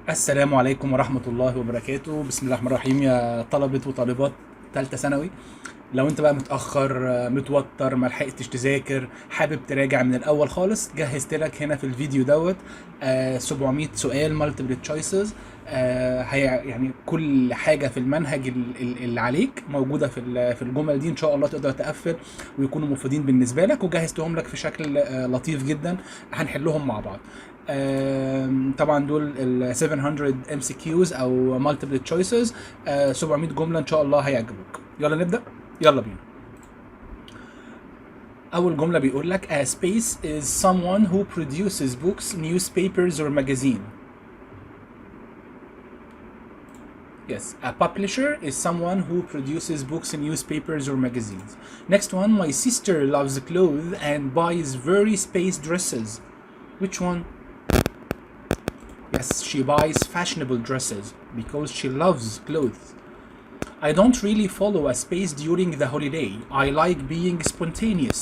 السلام عليكم ورحمة الله وبركاته. بسم الله الرحمن الرحيم يا طلبة وطالبات ثالثة ثانوي. لو انت بقى متأخر متوتر ما لحقتش تذاكر حابب تراجع من الأول خالص، جهزت لك هنا في الفيديو دوت 700 سؤال مالتيبل تشويسز. يعني كل حاجة في المنهج اللي عليك موجودة في الجمل دي، ان شاء الله تقدر تقفل ويكونوا مفيدين بالنسبة لك، وجهزتهم لك في شكل لطيف جدا هنحلهم مع بعض. طبعا دول ال 700 MCQs او multiple choices، 700 جملة ان شاء الله هيعجبوك. يلا نبدأ، يلا بينا. اول جملة بيقول لك a space is someone who produces books, newspapers or magazine. Yes, a publisher is someone who produces books, newspapers or magazines. Next one, my sister loves clothes and buys very space dresses. Which one? Yes, she buys fashionable dresses because she loves clothes. I don't really follow a space during the holiday. I like being spontaneous.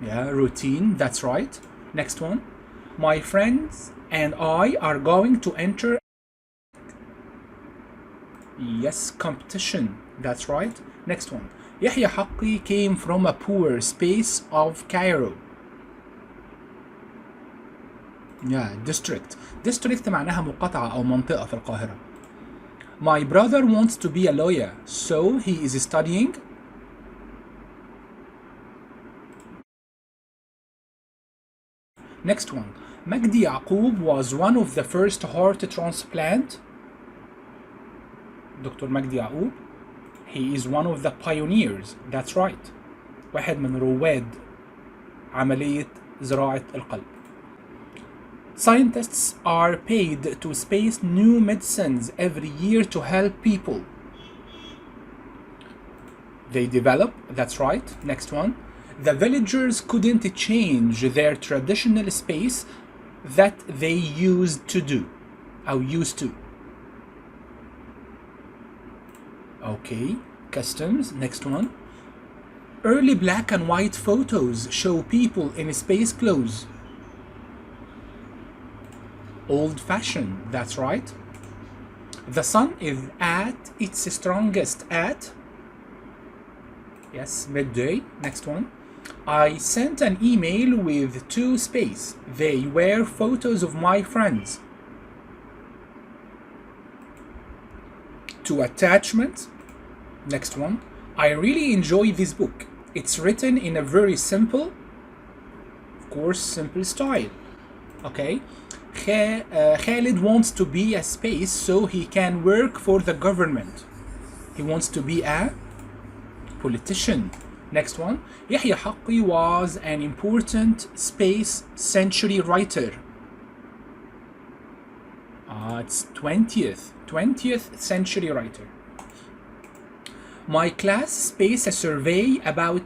Yeah, routine, that's right. Next one. My friends and I are going to enter. Yes, competition, that's right. Next one. Yahya Haqqi came from a poor space of Cairo. Yeah, district معناها مقاطعة أو منطقة في القاهرة. My brother wants to be a lawyer, so he is studying. Next one. Magdi Yaqub was one of the first heart transplant. Dr. Magdi Yaqub, he is one of the pioneers. That's right. واحد من رواد عملية زراعة القلب. Scientists are paid to space new medicines every year to help people. They develop, that's right. Next one. The villagers couldn't change their traditional space that they used to do. Or used to. Okay, customs. Next one. Early black and white photos show people in space clothes. Old-fashioned, that's right. The sun is at its strongest at. Yes, midday. Next one. I sent an email with 2 space. They were photos of my friends. 2 attachments. Next one. I really enjoy this book. It's written in a very simple, of course, simple style. Okay. Khalid wants to be a space so he can work for the government. He wants to be a politician. Next one. Yahya Haqqi was an important space century writer. It's 20th century writer. My class space a survey about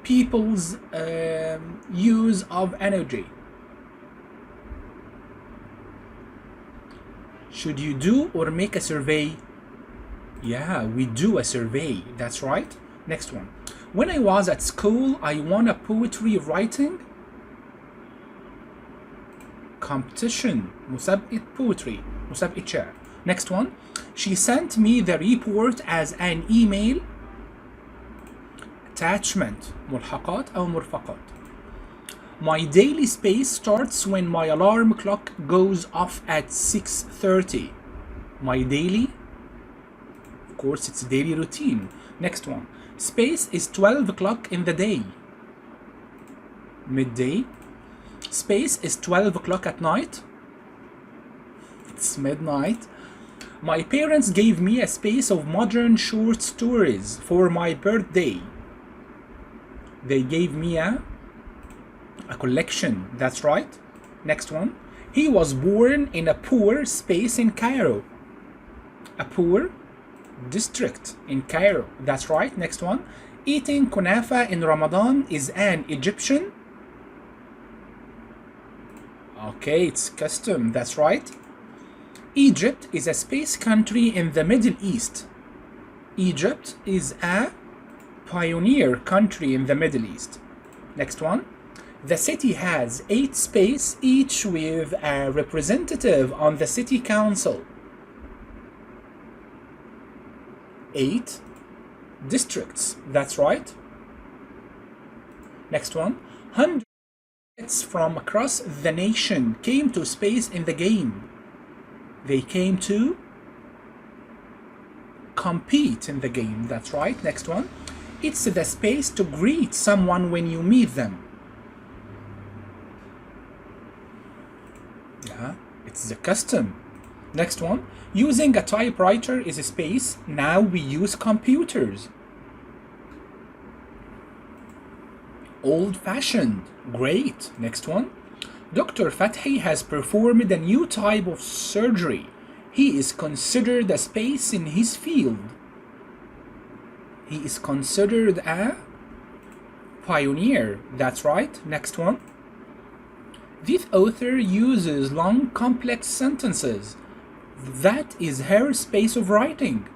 people's use of energy. Should you do or make a survey? Yeah, we do a survey. That's right. Next one. When I was at school, I won a poetry writing competition. مسابقة poetry. مسابقة شعر. Next one. She sent me the report as an email. Attachment. ملحقات أو مرفقات. My daily space starts when my alarm clock goes off at 6:30. My daily, of course, it's daily routine. Next one. Space is 12 o'clock in the day. Midday. Space is 12 o'clock at night. It's midnight. My parents gave me a space of modern short stories for my birthday. They gave me a collection, that's right. Next one. He was born in a poor space in Cairo. A poor district in Cairo, that's right. Next one. Eating kunafa in Ramadan is an Egyptian. Okay, it's custom, that's right. Egypt is a space country in the Middle East. Egypt is a pioneer country in the Middle East. Next one. The city has 8 spaces, each with a representative on the city council. 8 districts. That's right. Next one. Hundreds from across the nation came to space in the game. They came to compete in the game. That's right. Next one. It's the space to greet someone when you meet them. Yeah, it's the custom. Next one. Using a typewriter is a space. Now we use computers. Old-fashioned. Great. Next one. Dr. Fathi has performed a new type of surgery. He is considered a space in his field. He is considered a pioneer. That's right. Next one. This author uses long, complex sentences. That is her space of writing.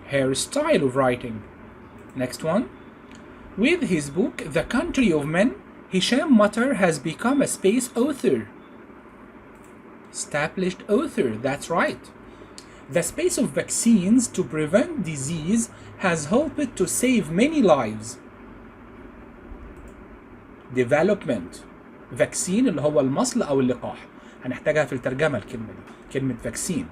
Her style of writing. Next one. With his book, The Country of Men, Hisham Matar has become a space author. Established author. That's right. The space of vaccines to prevent disease has helped to save many lives. Development. vaccine اللي هو المصل أو اللقاح. هنحتاجها في الترجمة الكلمة دي. كلمة vaccine.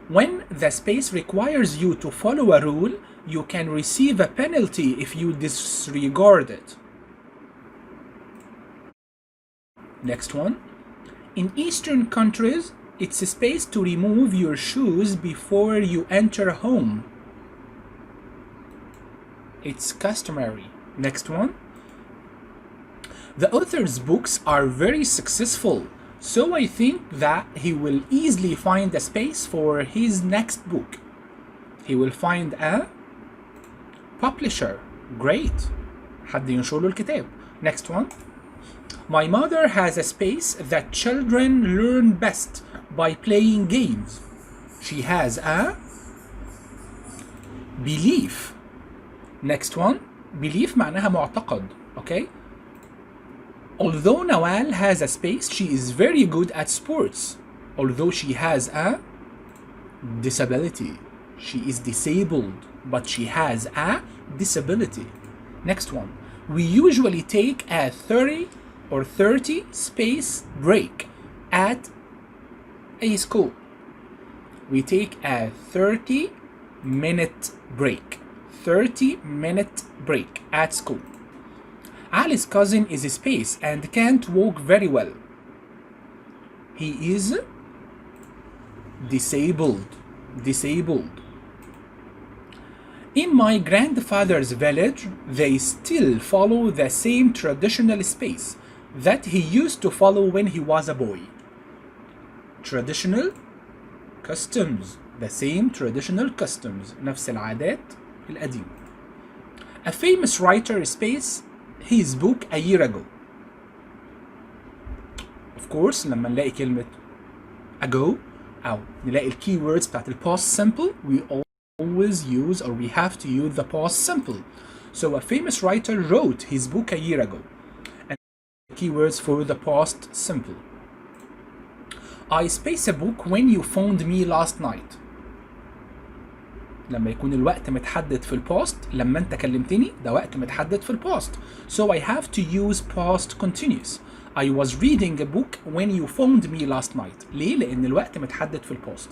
When the space requires you to follow a rule, you can receive a penalty if you disregard it. Next one. In Eastern countries, it's a space to remove your shoes before you enter home. It's customary. Next one. The author's books are very successful, so I think that he will easily find a space for his next book. He will find a publisher. Great. حد ينشر له الكتاب. Next one. My mother has a space that children learn best by playing games. She has a belief. Next one. Belief معناها معتقد. Okay. Although Nawal has a space, she is very good at sports. Although she has a disability. She is disabled, but she has a disability. Next one. We usually take a 30 space break at a school. We take a 30-minute break. 30-minute break at school. Ali's cousin is a space and can't walk very well. He is disabled. Disabled. In my grandfather's village, they still follow the same traditional space that he used to follow when he was a boy. Traditional customs. The same traditional customs. نفس العادات القديمة. A famous writer space his book a year ago. Of course لما نلاقي كلمة ago أو نلاقي keywords بتاعت past simple, we always use or we have to use the past simple. So a famous writer wrote his book a year ago. And keywords for the past simple. I space a book when you phoned me last night. لما يكون الوقت متحدد في الباست، لما انت كلمتني ده وقت متحدد في الباست. So I have to use past continuous. I was reading a book when you phoned me last night. ليه؟ لأن الوقت متحدد في الباست.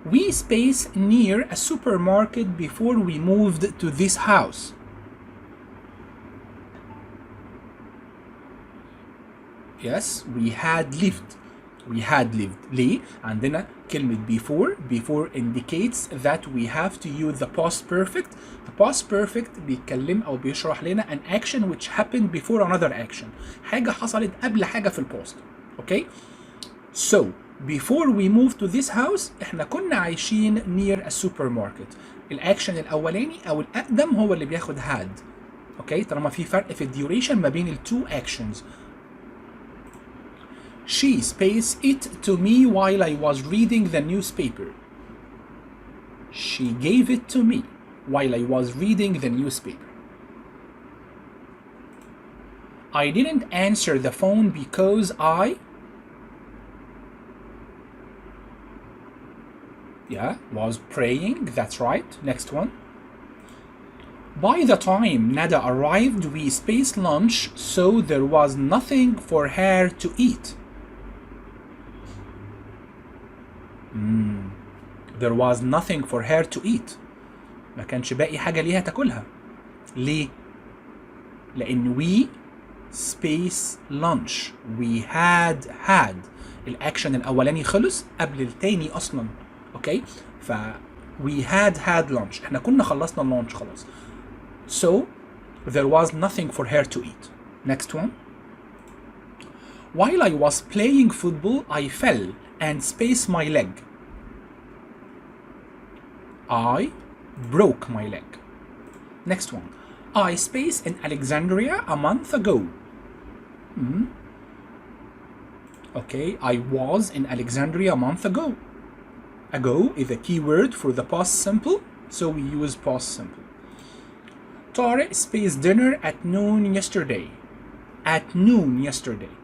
We space near a supermarket before we moved to this house. Yes, we had lived. We had lived. ليه؟ عندنا كلمة before indicates that we have to use the past perfect. The past perfect بيتكلم أو بيشرح لنا an action which happened before another action. حاجة حصلت قبل حاجة في الباست. Okay? So, before we moved to this house, احنا كنا عايشين near a supermarket. الأكشن الأولاني أو الأقدم هو اللي بياخد had. Okay? طالما في فرق في الديوريشن ما بين ال two actions. She spaced it to me while I was reading the newspaper. She gave it to me while I was reading the newspaper. I didn't answer the phone because I was praying. That's right. Next one. By the time Nada arrived, we spaced lunch, so there was nothing for her to eat. There was nothing for her to eat. ما كانش باقي حاجة ليها تاكلها. ليه؟ لأن we space lunch. We had الأكشن الأولاني خلص قبل التاني أصلا. أوكي؟ ف we had lunch. احنا كنا خلصنا اللانش خلاص. So there was nothing for her to eat. Next one. While I was playing football, I fell and spaced my leg. I broke my leg. Next one. I spaced in Alexandria a month ago. Okay, I was in Alexandria a month ago. Ago is a key word for the past simple, so we use past simple. Tariq spaced dinner at noon yesterday. At noon yesterday.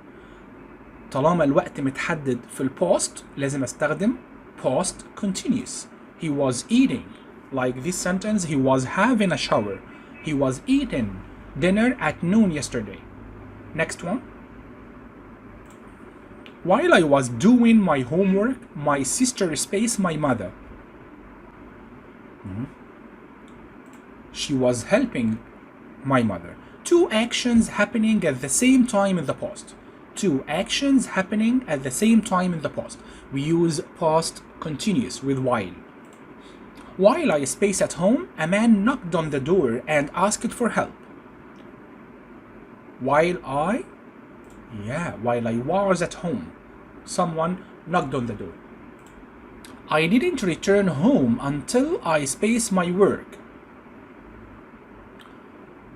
طالما الوقت متحدد في الباست لازم استخدم past continuous. He was eating. Like this sentence, he was having a shower. He was eating dinner at noon yesterday. Next one. While I was doing my homework, my sister spaced my mother. She was helping my mother. Two actions happening at the same time in the past. Two actions happening at the same time in the past. We use past continuous with while. While I spaced at home, a man knocked on the door and asked for help. While I was at home, someone knocked on the door. I didn't return home until I spaced my work.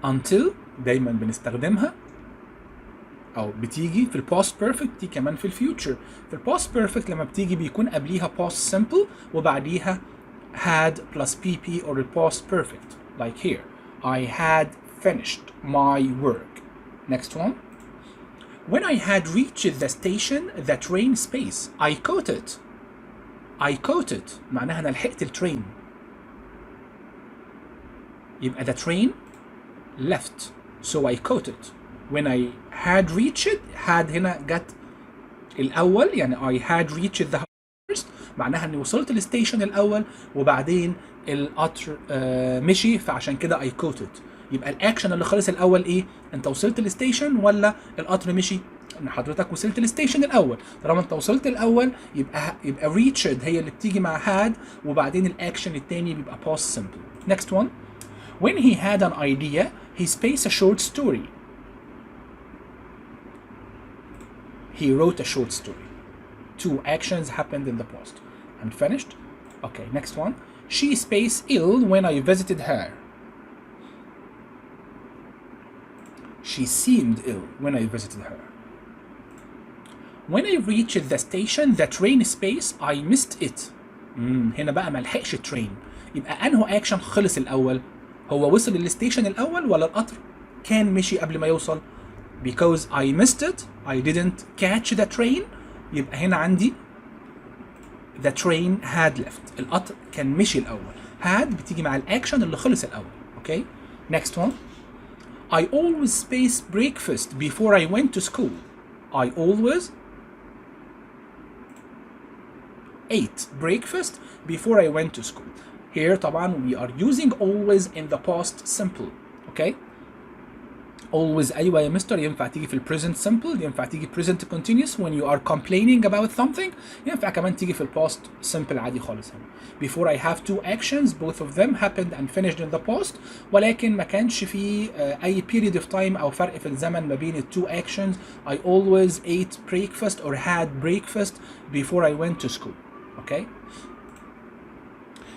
Until دايما بنستخدمها أو بتيجي في الباست بيرفكت، دي كمان في الفيوتشر. في الباست بيرفكت لما بتيجي بيكون قبليها past simple وبعديها had plus pp or the past perfect. Like here, I had finished my work. Next one. When I had reached the station, the train space, I caught it. I caught it معناها أنا لحقت الترين. يبقى the train left, so I caught it. When I had reached, had هنا جت الأول يعني I had reached the first معناها إني وصلت الستيشن الأول وبعدين القطر مشي فعشان كده I caught it. يبقى الأكشن اللي خلص الأول إيه؟ أنت وصلت الستيشن ولا القطر مشي؟ إن حضرتك وصلت الستيشن الأول. طالما أنت وصلت الأول يبقى reached هي اللي بتيجي مع had وبعدين الأكشن التاني بيبقى past simple. Next one. When he had an idea, he spaced a short story. He wrote a short story. Two actions happened in the past. And finished? Okay, next one. She spaced ill when I visited her. She seemed ill when I visited her. When I reached the station, the train space, I missed it. هنا بقى ملحقش الترين. يبقى أنه أكشن خلص الأول؟ هو وصل للستيشن الأول ولا القطر كان مشي قبل ما يوصل؟ Because I missed it, I didn't catch the train. يبقى هنا عندي the train had left. القطر كان مشي الأول. had بتيجي مع الأكشن اللي خلص الأول. Okay? Next one. I always spaced breakfast before I went to school. I always ate breakfast before I went to school. Here طبعا we are using always in the past simple. Okay? always أيوة يا مستر ينفع تيجي في present simple، ينفع تيجي present continuous when you are complaining about something، ينفع كمان تيجي في past simple عادي خالص هنا. Before I have two actions both of them happened and finished in the past، ولكن ما كانش في أي period of time أو فرق في الزمن ما بين two actions. I always ate breakfast or had breakfast before I went to school. Okay?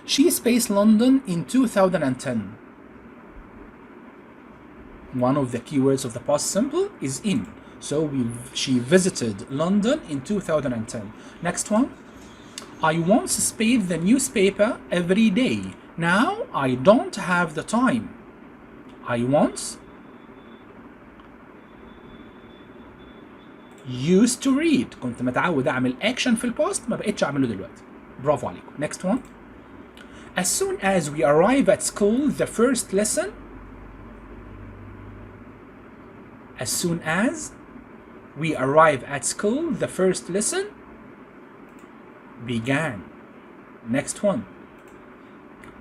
She spaced London in 2010. One of the keywords of the past simple is in. So she visited London in 2010. Next one. I once spaced the newspaper every day. Now I don't have the time. I once used to read. كنت متعود اعمل اكشن في الباست، ما بقتش اعمله دلوقتي. برافو عليكم. next one. As soon as we arrive at school the first lesson. As soon as we arrive at school the first lesson began. next one.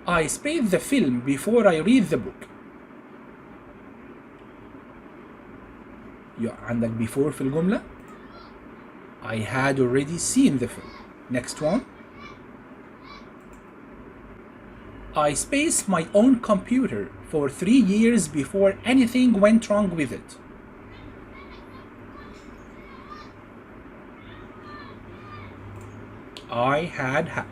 I space the film before I read the book. عندك before في الجملة. I had already seen the film. next one. I spaced my own computer for 3 years before anything went wrong with it. I had.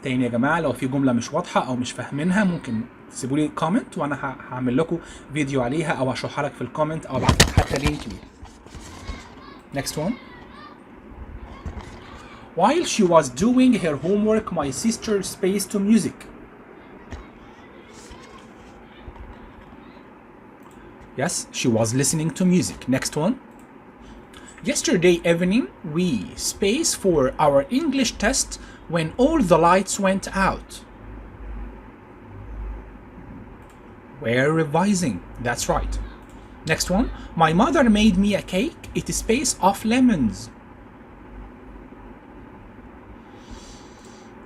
تاني يا جماعة، لو في جملة مش واضحة أو مش فاهمينها ممكن تسيبوا لي كومنت وأنا هعمل لكم فيديو عليها أو هشرحها لك في الكومنت أو أبعت لك حتى لينك ليها. next one. While she was doing her homework my sister spaced to music. Yes, she was listening to music. next one. Yesterday evening we spaced for our English test when all the lights went out. We're revising. That's right. next one. My mother made me a cake. It is space of lemons.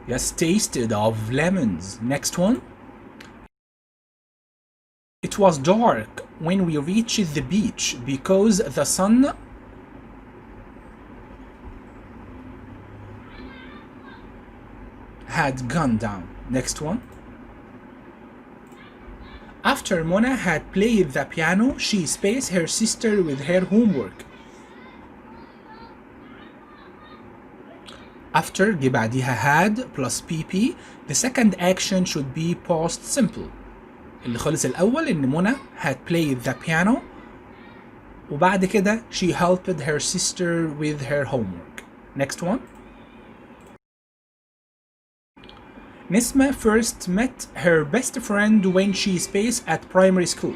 Yes, tasted of lemons. next one. It was dark when we reached the beach because the sun had gone down. next one. After Mona had played the piano, she spaced her sister with her homework. After جه بعديها had plus pp. The second action should be past simple. اللي خلص الأول إن منى had played the piano وبعد كده she helped her sister with her homework. next one. Nisma first met her best friend when she spaced at primary school.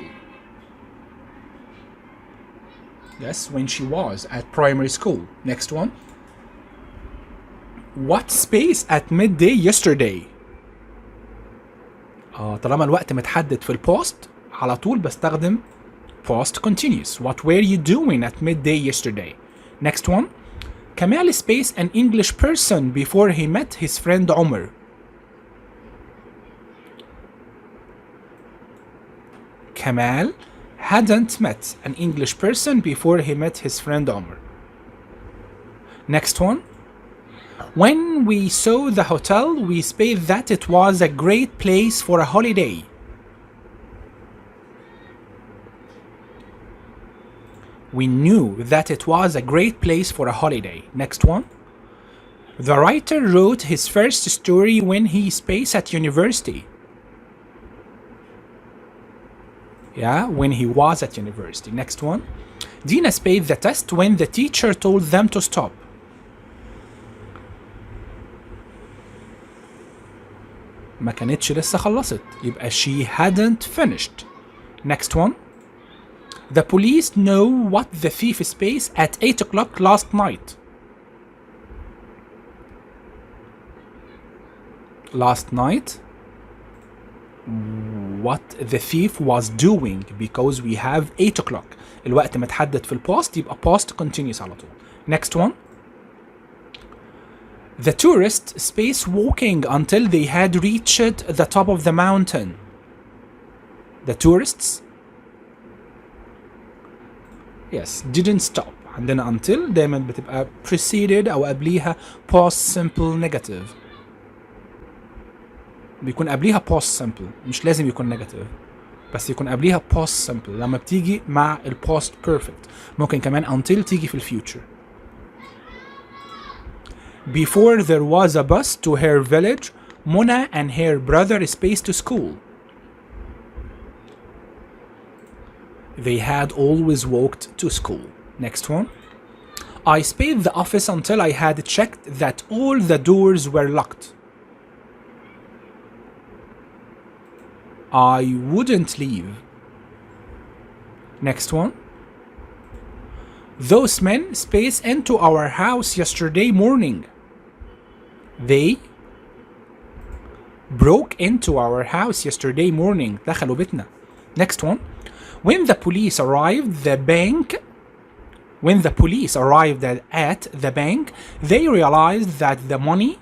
Yes, when she was at primary school. next one. What space at midday yesterday? طالما الوقت متحدد في البوست على طول بستخدم past continuous. What were you doing at midday yesterday? next one. Kamal spaced an English person before he met his friend Omar. Kamal hadn't met an English person before he met his friend Omar. next one. When we saw the hotel, we spaced that it was a great place for a holiday. We knew that it was a great place for a holiday. next one. The writer wrote his first story when he spaced at university. Yeah, when he was at university. next one. Dina spaced the test when the teacher told them to stop. ما كانتش لسه خلصت يبقى she hadn't finished. next one. The police know what the thief spaced at 8 o'clock last night. Last night what the thief was doing because we have 8 o'clock. الوقت متحدد في الباست يبقى past continuous على طول. next one. The tourists spaced walking until they had reached the top of the mountain. The tourists yes didn't stop. عندنا until دايما بتبقى preceded أو قبليها past simple negative. بيكون قبليها past simple مش لازم يكون negative بس يكون قبليها past simple لما بتيجي مع ال past perfect. ممكن كمان until تيجي في الفيوتشر. Before there was a bus to her village, Mona and her brother spaced to school. They had always walked to school. next one. I spaced the office until I had checked that all the doors were locked. I wouldn't leave. next one. Those men space into our house yesterday morning. They broke into our house yesterday morning. دخلوا بيتنا. Next one. When the police arrived at the bank, they realized that the money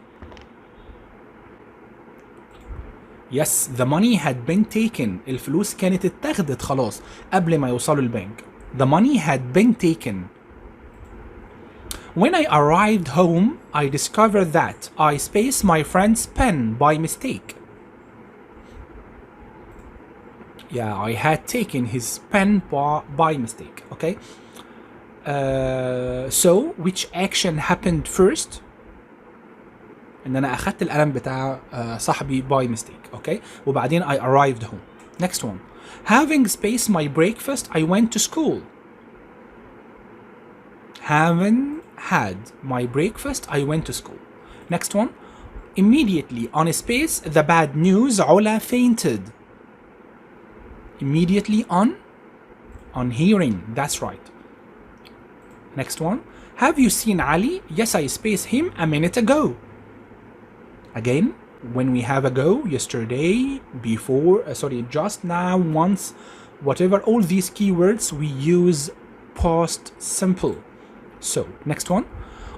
had been taken. الفلوس كانت اتاخدت خلاص قبل ما يوصلوا البنك. The money had been taken. When I arrived home, I discovered that I spaced my friend's pen by mistake. Yeah, I had taken his pen by mistake. Okay. So which action happened first? ان انا اخدت القلم بتاع صاحبي by mistake. Okay. وبعدين I arrived home. Next one. Having spaced my breakfast, I went to school. Having had my breakfast, I went to school. Next one. Immediately on a space, the bad news, Ola fainted. Immediately on hearing. That's right. Next one. Have you seen Ali? Yes, I spaced him a minute ago. Again, when we have ago, yesterday, before, just now, once, whatever, all these keywords, we use past simple. So, next one.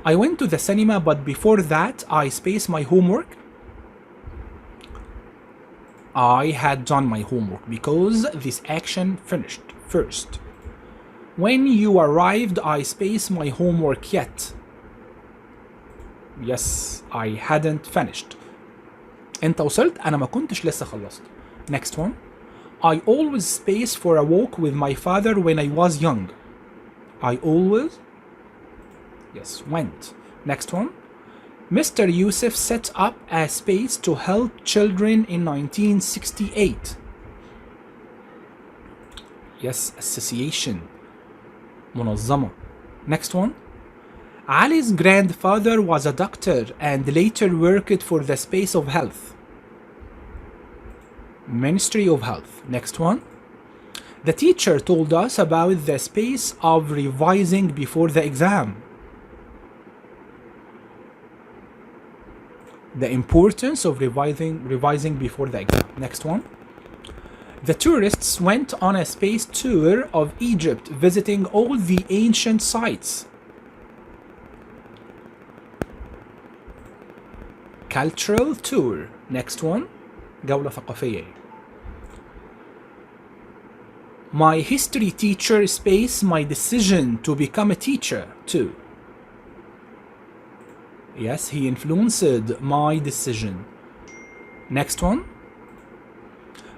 I went to the cinema, but before that, I spaced my homework. I had done my homework because this action finished first. When you arrived, I spaced my homework yet. Yes, I hadn't finished. انت وصلت انا ما كنتش لسه خلصت. Next one. I always space for a walk with my father when I was young. I always went. Next one. Mr. Yusuf set up a space to help children in 1968. Yes, association. منظمة. Next one. Ali's grandfather was a doctor and later worked for the Space of Health. Ministry of Health. Next one. The teacher told us about the space of revising before the exam. The importance of revising before the exam. Next one. The tourists went on a space tour of Egypt, visiting all the ancient sites. Cultural tour. Next one. جولة ثقافية. My history teacher spaced my decision to become a teacher too. Yes, he influenced my decision. Next one.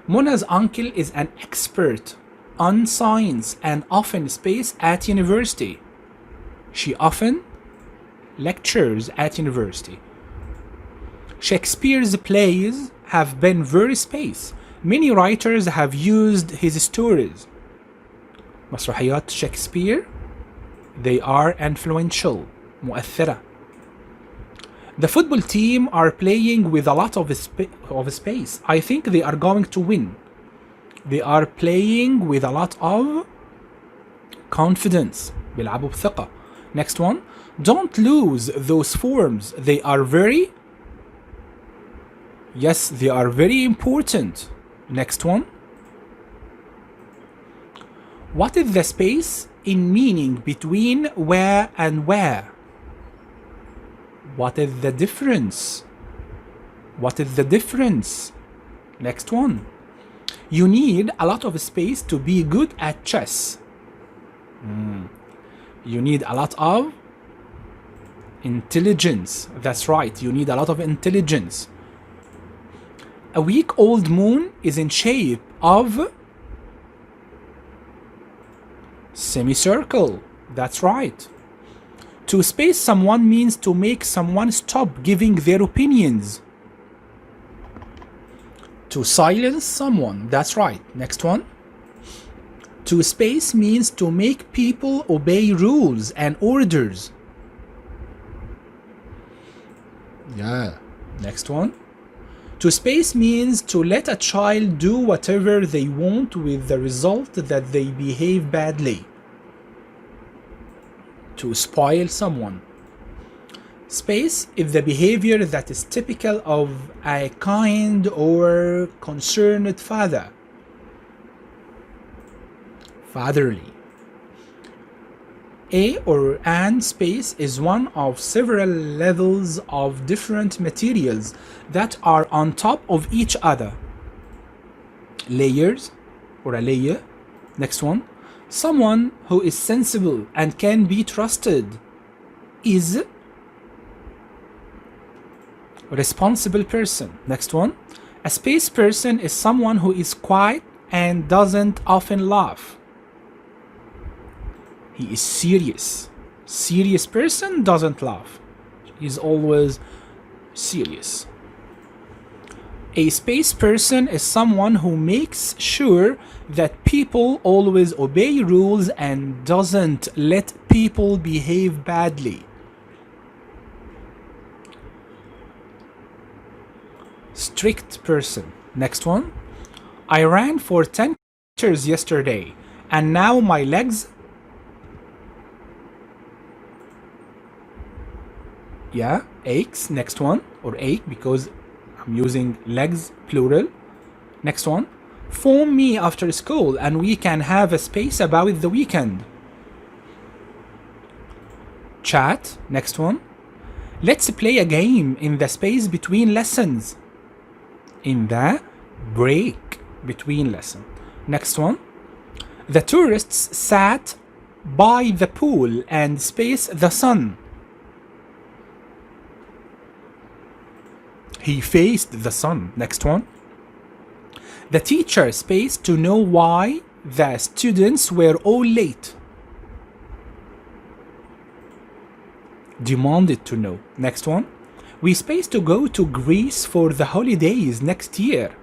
Mona's uncle is an expert on science and often space at university. She often lectures at university. Shakespeare's plays have been very spaced. Many writers have used his stories. مسرحيات Shakespeare, they are influential. مؤثرة. The football team are playing with a lot of space. I think they are going to win. They are playing with a lot of confidence. بيلعبوا بثقة. Next one. Don't lose those forms. They are very important. Next one. What is the space in meaning between where and where? What is the difference? What is the difference? Next one. You need a lot of space to be good at chess. You need a lot of intelligence. That's right. You need a lot of intelligence. A week-old moon is in shape of semicircle. That's right. To space someone means to make someone stop giving their opinions. To silence someone. That's right. Next one. To space means to make people obey rules and orders. Yeah. Next one. To space means to let a child do whatever they want with the result that they behave badly. to spoil someone. Space is the behavior that is typical of a kind or concerned father. Fatherly. A or an space is one of several levels of different materials that are on top of each other. Layers or a layer. Next one. Someone who is sensible and can be trusted is a responsible person. Next one. A space person is someone who is quiet and doesn't often laugh. He is serious. Serious person doesn't laugh. He's always serious. A space person is someone who makes sure that people always obey rules and doesn't let people behave badly. Strict person. Next one. I ran for 10 meters yesterday and now my legs aches. Next one. Or ache because I'm using legs plural. Next one. Phone me after school and we can have a space about the weekend. Chat. Next one. Let's play a game in the space between lessons. In the break between lessons. Next one. The tourists sat by the pool and space the sun. He faced the sun. Next one. The teacher space to know why the students were all late. Demanded to know. Next one. We space to go to Greece for the holidays next year.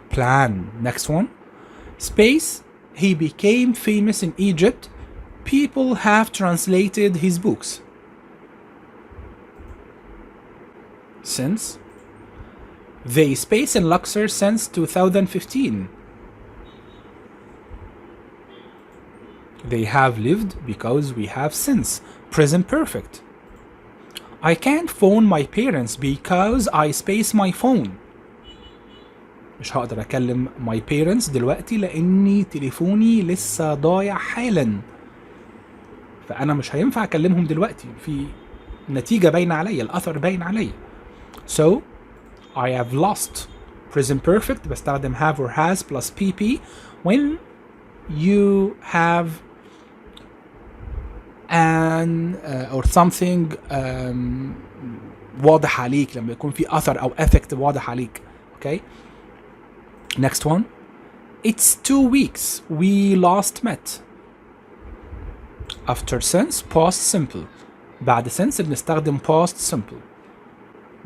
Plan. Next one. Space. He became famous in Egypt. People have translated his books. Since. They space in Luxor since 2015. They have lived because we have since. Present perfect. I can't phone my parents because I space my phone. مش هقدر أكلم my parents دلوقتي لأني تليفوني لسه ضايع حالا. فأنا مش هينفع أكلمهم دلوقتي. في نتيجة باينة عليا. الأثر باين عليا. So I have lost. Present perfect بستخدم have or has plus pp when you have an or something واضح عليك لما يكون في أثر أو effect واضح عليك. Okay. Next one. It's 2 weeks we last met. After since past simple. بعد since بنستخدم past simple.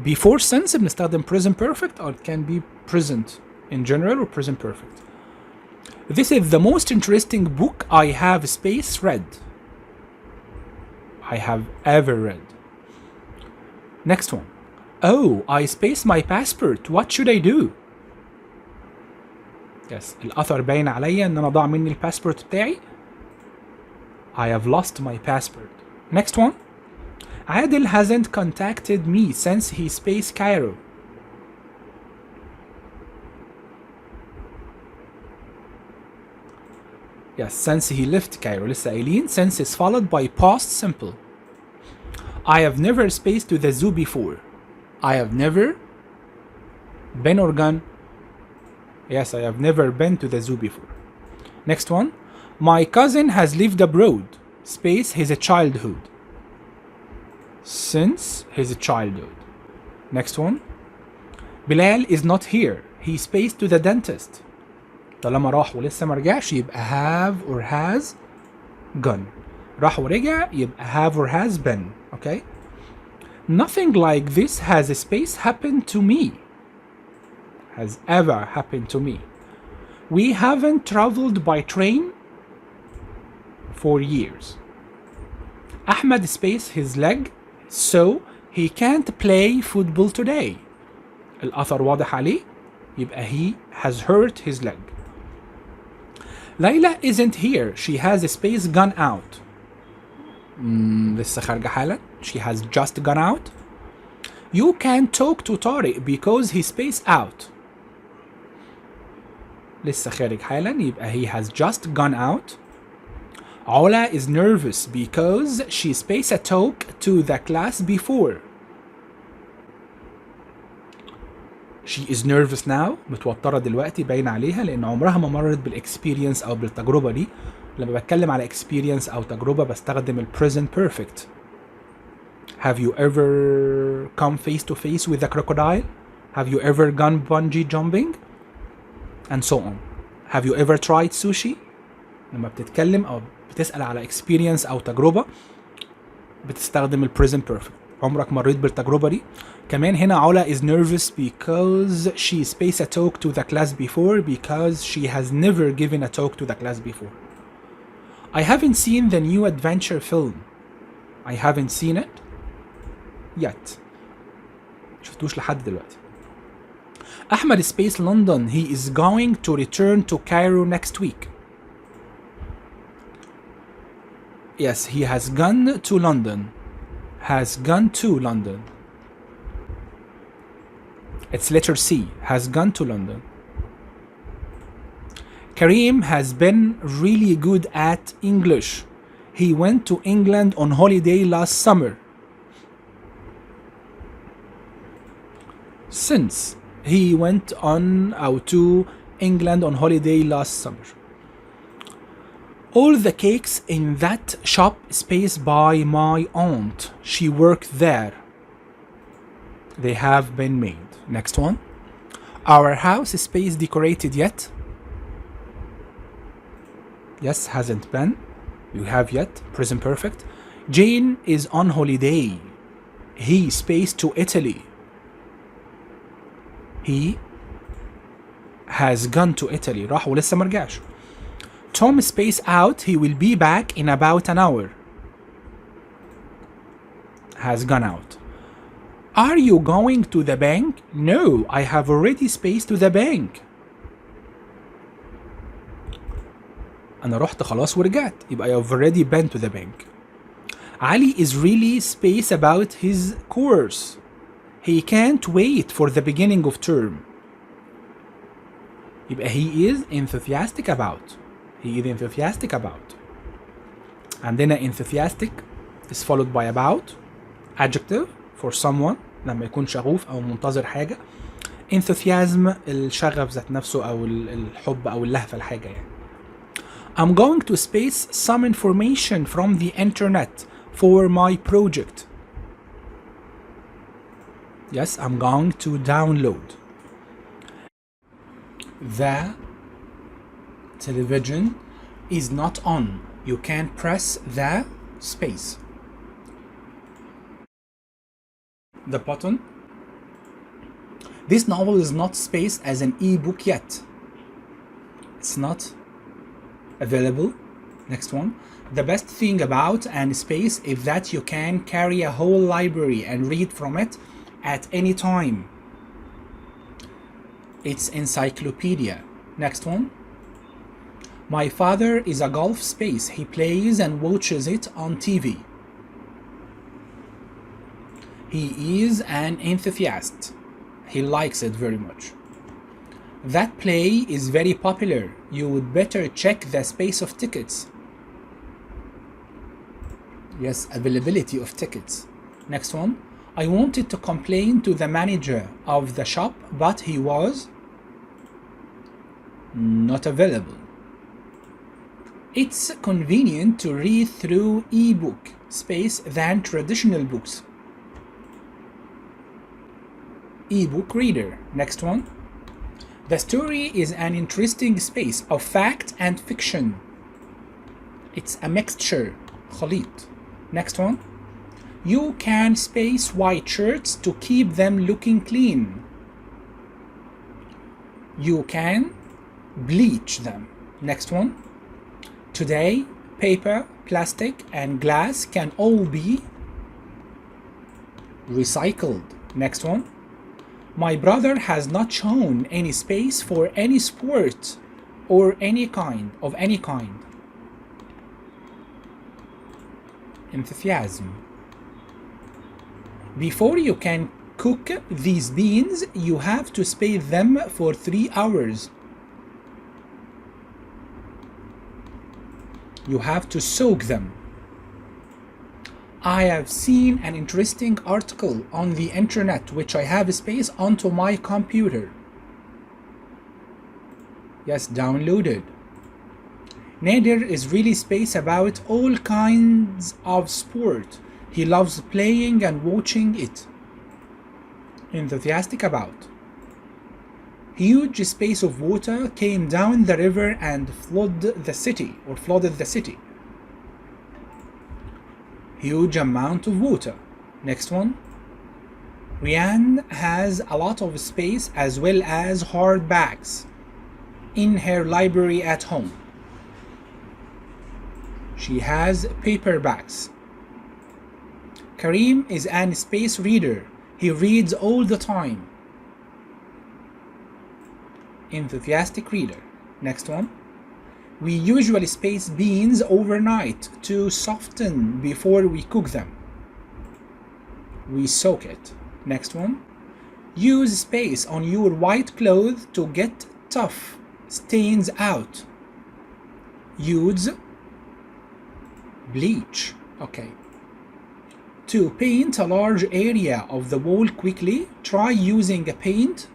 Before since بنستخدم present perfect or it can be present in general or present perfect. This is the most interesting book I have space read. I have ever read. Next one. Oh, I spaced my passport. What should I do? Yes, الأثر باين عليا إن أنا ضاع مني الباسبورت بتاعي. I have lost my passport. Next one. Adil hasn't contacted me since he spaced Cairo. Yes, since he left Cairo. لسه قايلين since is followed by past simple. I have never spaced to the zoo before. I have never been or gone. Yes, I have never been to the zoo before. Next one. My cousin has lived abroad. Space his childhood. Since his childhood. Next one. Bilal is not here. He spaced to the dentist. طالما راح ولسه ما رجعش يبقى have or has gone. راح ورجع يبقى have or has been. Okay. Nothing like this has a space happened to me. Has ever happened to me. We haven't traveled by train for years. Ahmed spaced his leg so he can't play football today. الأثر واضح عليه يبقى he has hurt his leg. ليلى isn't here. She has a space gone out. لسه خارجة حالا. She has just gone out. You can't talk to طارق because he spaced out. لسه خارج حالا يبقى he has just gone out. علا is nervous because she spaced a talk to the class before. She is nervous now. متوترة دلوقتي باين عليها لأن عمرها ما مرت بالإكسبيرينس أو بالتجربة دي. لما بتكلم على experience أو تجربة بستخدم ال present perfect. Have you ever come face to face with a crocodile? Have you ever gone bungee jumping? And so on. Have you ever tried sushi? لما بتتكلم أو بتسأل على experience أو تجربة بتستخدم ال present perfect. عمرك مريت بالتجربة دي؟ كمان هنا علا is nervous because she spaced a talk to the class before because she has never given a talk to the class before. I haven't seen the new adventure film. I haven't seen it yet. شفتوش لحد دلوقتي. أحمد space London. He is going to return to Cairo next week. Yes, he has gone to London. Has gone to London. It's letter C. Has gone to London. Kareem has been really good at English. He went to England on holiday last summer. Since he went on out to England on holiday last summer. All the cakes in that shop spaced by my aunt. She worked there. They have been made. Next one. Our house is space decorated yet. Yes, hasn't been. You have yet. Present perfect. Jane is on holiday. He spaced to Italy. He has gone to Italy. راح ولسه مرجعش. Tom spaced out. He will be back in about an hour. Has gone out. Are you going to the bank? No, I have already spaced to the bank. أنا رحت خلاص ورجعت. يبقى I have already been to the bank. Ali is really spaced about his course. He can't wait for the beginning of term. يبقى he is enthusiastic about. He is enthusiastic about. عندنا enthusiastic is followed by about. Adjective for someone لما يكون شغوف أو منتظر حاجة. Enthusiasm الشغف ذات نفسه أو الحب أو اللهفة الحاجة يعني. I'm going to space some information from the internet for my project. Yes, I'm going to download. The television is not on. You can't press the space. The button. This novel is not spaced as an e-book yet. It's not available. Next one. The best thing about an space is that you can carry a whole library and read from it at any time. It's encyclopedia. Next one. My father is a golf space. He plays and watches it on TV. He is an enthusiast. He likes it very much. That play is very popular. You would better check the space of tickets. Yes, availability of tickets. Next one. I wanted to complain to the manager of the shop, but he was not available. It's convenient to read through e-book space than traditional books. E-book reader. Next one. The story is an interesting space of fact and fiction. It's a mixture. خليط. Next one. You can space white shirts to keep them looking clean. You can bleach them. Next one. Today, paper, plastic, and glass can all be recycled. Next one. My brother has not shown any space for any sport or any kind, of any kind. Enthusiasm. Before you can cook these beans, you have to spade them for 3 hours. You have to soak them. I have seen an interesting article on the internet which I have space onto my computer. Yes, downloaded. Nader is really space about all kinds of sport. He loves playing and watching it. Enthusiastic about. Huge space of water came down the river and flooded the city. Huge amount of water. Next one. Rianne has a lot of space as well as hardbacks in her library at home. She has paperbacks. Kareem is an space reader. He reads all the time. Enthusiastic reader. Next one. We usually space beans overnight to soften before we cook them. We soak it. Next one. Use space on your white clothes to get tough stains out. Use bleach. Okay. To paint a large area of the wall quickly, try using a paint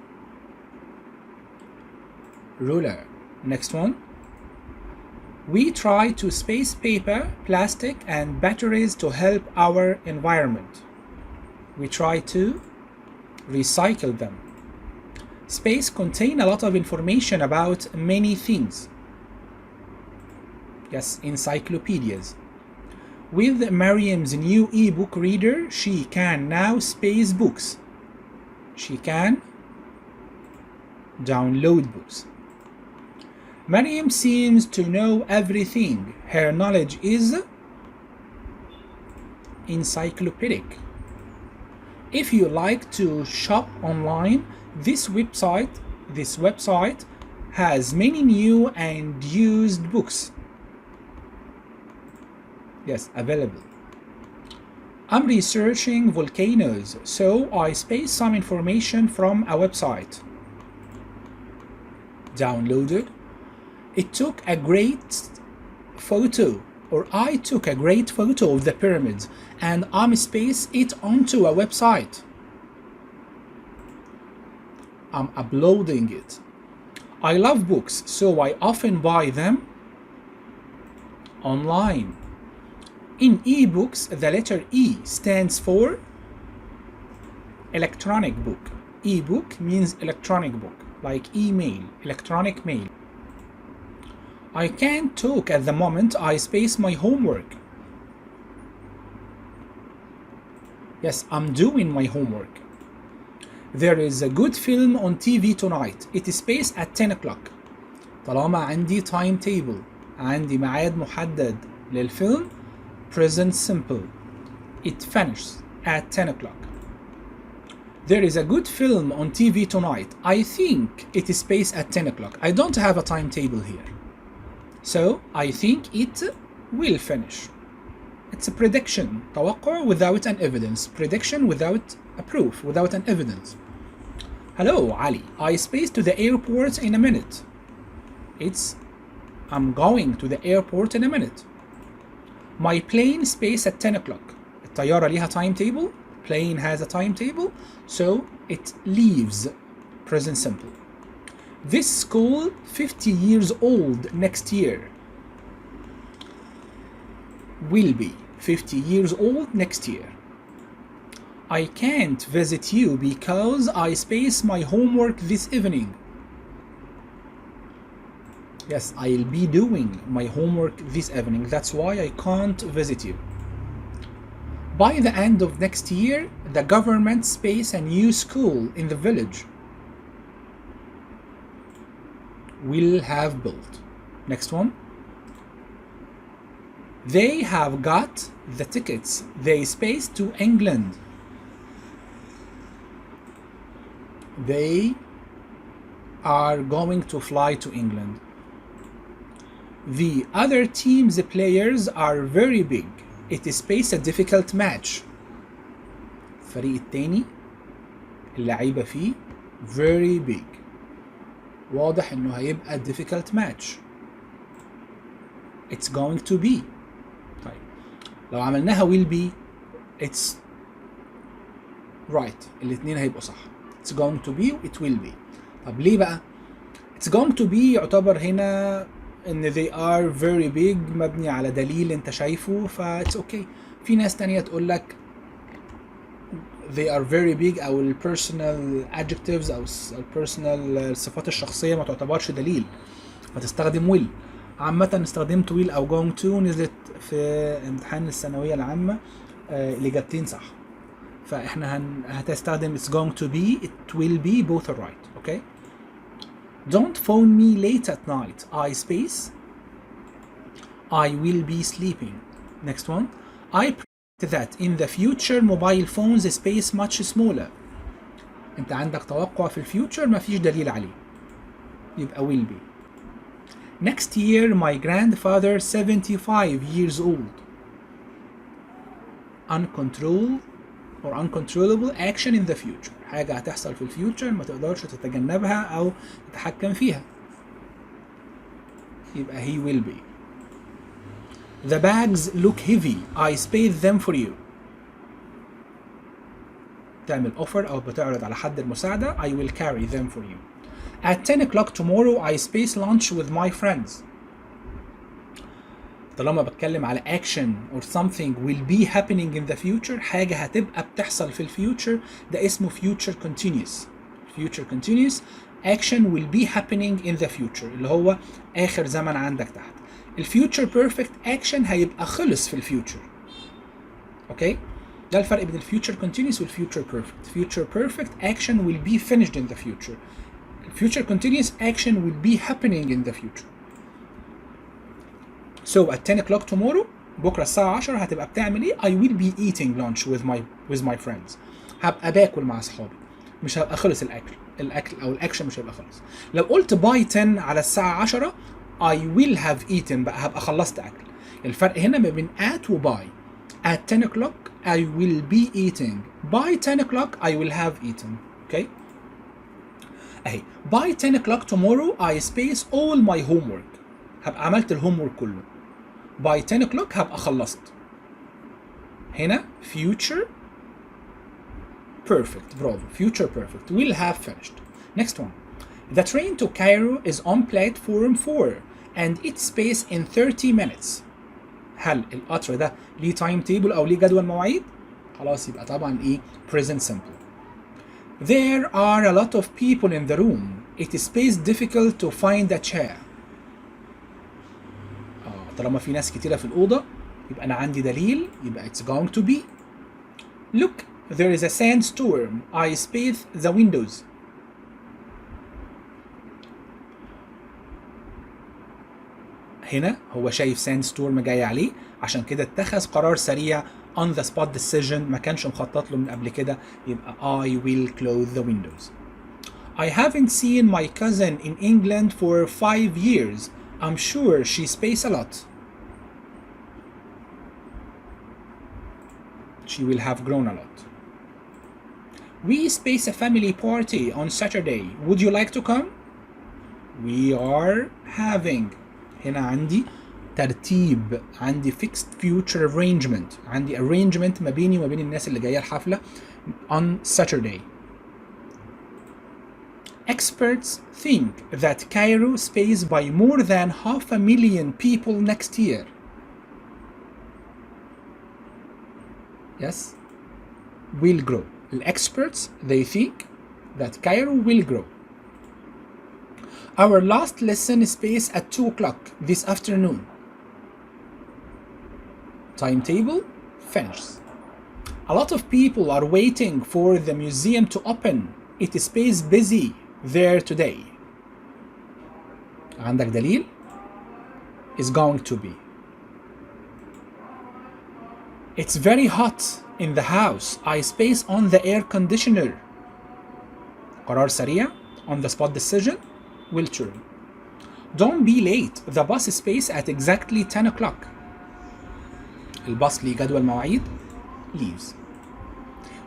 ruler. Next one. We try to space paper, plastic, and batteries to help our environment. We try to recycle them. Space contain a lot of information about many things. Yes, encyclopedias. With Mariam's new e-book reader, she can now space books. She can download books. Mariam seems to know everything. Her knowledge is encyclopedic. If you like to shop online, this website has many new and used books. Yes, available. I'm researching volcanoes, so I space some information from a website. Downloaded. It took a great photo, or I took a great photo of the pyramids, and I'm space it onto a website. I'm uploading it. I love books, so I often buy them online. In e-books, the letter E stands for electronic book. E-book means electronic book, like email, electronic mail. I can't talk at the moment. I space my homework. Yes, I'm doing my homework. There is a good film on TV tonight. It is spaced at 10 o'clock. طالما عندي time table، عندي ميعاد محدد للفيلم، present simple. It finishes at 10 o'clock. There is a good film on TV tonight. I think it is spaced at 10 o'clock. I don't have a timetable here. So I think it will finish. It's a prediction. توقع without an evidence. Prediction without a proof, without an evidence. Hello, Ali. I space to the airport in a minute. I'm going to the airport in a minute. My plane space at 10 o'clock. الطيارة ليها timetable. Plane has a timetable. So it leaves. Present simple. This school 50 years old next year. Will be 50 years old next year. I can't visit you because I space my homework this evening. Yes, I'll be doing my homework this evening. That's why I can't visit you. By the end of next year, the government space a new school in the village. Will have built. Next one. They have got the tickets. They space to England. They are going to fly to England. The other team's players are very big. It is space a difficult match. الفريق التاني اللعيبة فيه very big. واضح انه هيبقى difficult match. It's going to be. طيب لو عملناها will be it's right. الاتنين هيبقوا صح. It's going to be و it will be. طب ليه بقى؟ It's going to be يعتبر هنا ان they are very big مبني على دليل انت شايفه ف it's okay. في ناس تانية تقول لك they are very big او ال personal adjectives او ال personal الصفات الشخصية ما تعتبرش دليل فتستخدم will. عامة استخدمت will او going to نزلت في امتحان الثانوية العامة الإجابتين صح. فاحنا هتستخدم it's going to be it will be both are right. okay. Don't phone me late at night. I space I will be sleeping. Next one. I predict that in the future mobile phones space much smaller. انت عندك توقع في الفيوتشر ما فيش دليل عليه يبقى will be. Next year my grandfather 75 years old. Uncontrollable action in the future. حاجة هتحصل في الفيوتشر ما تقدرش تتجنبها أو تتحكم فيها يبقى he will be. The bags look heavy. I spaced them for you. تعمل offer أو بتعرض على حد المساعدة I will carry them for you. At 10 o'clock tomorrow I space lunch with my friends. طالما بتكلم على action or something will be happening in the future حاجة هتبقى بتحصل في الفيوتشر ده اسمه future continuous. future continuous action will be happening in the future اللي هو آخر زمن عندك تحت. الفيوتشر perfect action هيبقى خلص في الفيوتشر. اوكي ده الفرق بين الفيوتشر continuous والفيوتشر perfect. future perfect action will be finished in the future. future continuous action will be happening in the future. So at 10 o'clock tomorrow بكرة الساعة 10 هتبقى بتعمل ايه؟ I will be eating lunch with my friends. هبقى باكل مع اصحابي. مش هبقى خلص الأكل أو الأكشن مش هيبقى خلص. لو قلت by 10 على الساعة 10 I will have eaten بقى هبقى خلصت أكل. الفرق هنا ما بين at و by. At 10 o'clock I will be eating. By 10 o'clock I will have eaten. Okay? أهي by 10 o'clock tomorrow I space all my homework. هبقى عملت الهومورك كله. by 10 o'clock هبقى خلصت. هنا future perfect. برافو. future perfect. will have finished. Next one. The train to Cairo is on platform 4 and its space in 30 minutes. هل القطر ده ليه تايم تيبل أو ليه جدول مواعيد؟ خلاص يبقى طبعا إيه؟ present simple. There are a lot of people in the room. It is space difficult to find a chair. طالما في ناس كتيرة في الأوضة يبقى أنا عندي دليل يبقى it's going to be. Look, there is a sandstorm. I space the windows. هنا هو شايف sandstorm جاي عليه عشان كده اتخذ قرار سريع on the spot decision ما كانش مخطط له من قبل كده يبقى I will close the windows. I haven't seen my cousin in England for 5 years. I'm sure she space a lot. She will have grown a lot. We space a family party on Saturday. Would you like to come? We are having. هنا عندي ترتيب عندي fixed future arrangement عندي arrangement ما بيني وما بين الناس اللي جاية الحفلة on Saturday. Experts think that Cairo space by more than 500,000 people next year. Yes, will grow. The experts, they think that Cairo will grow. Our last lesson space at 2 o'clock this afternoon. Timetable finishes. A lot of people are waiting for the museum to open. It is space busy there today. عندك دليل is going to be. It's very hot in the house. I space on the air conditioner. قرار سريع on the spot decision will turn. Don't be late. The bus space at exactly 10 o'clock. الباص ليه جدول مواعيد. Leaves.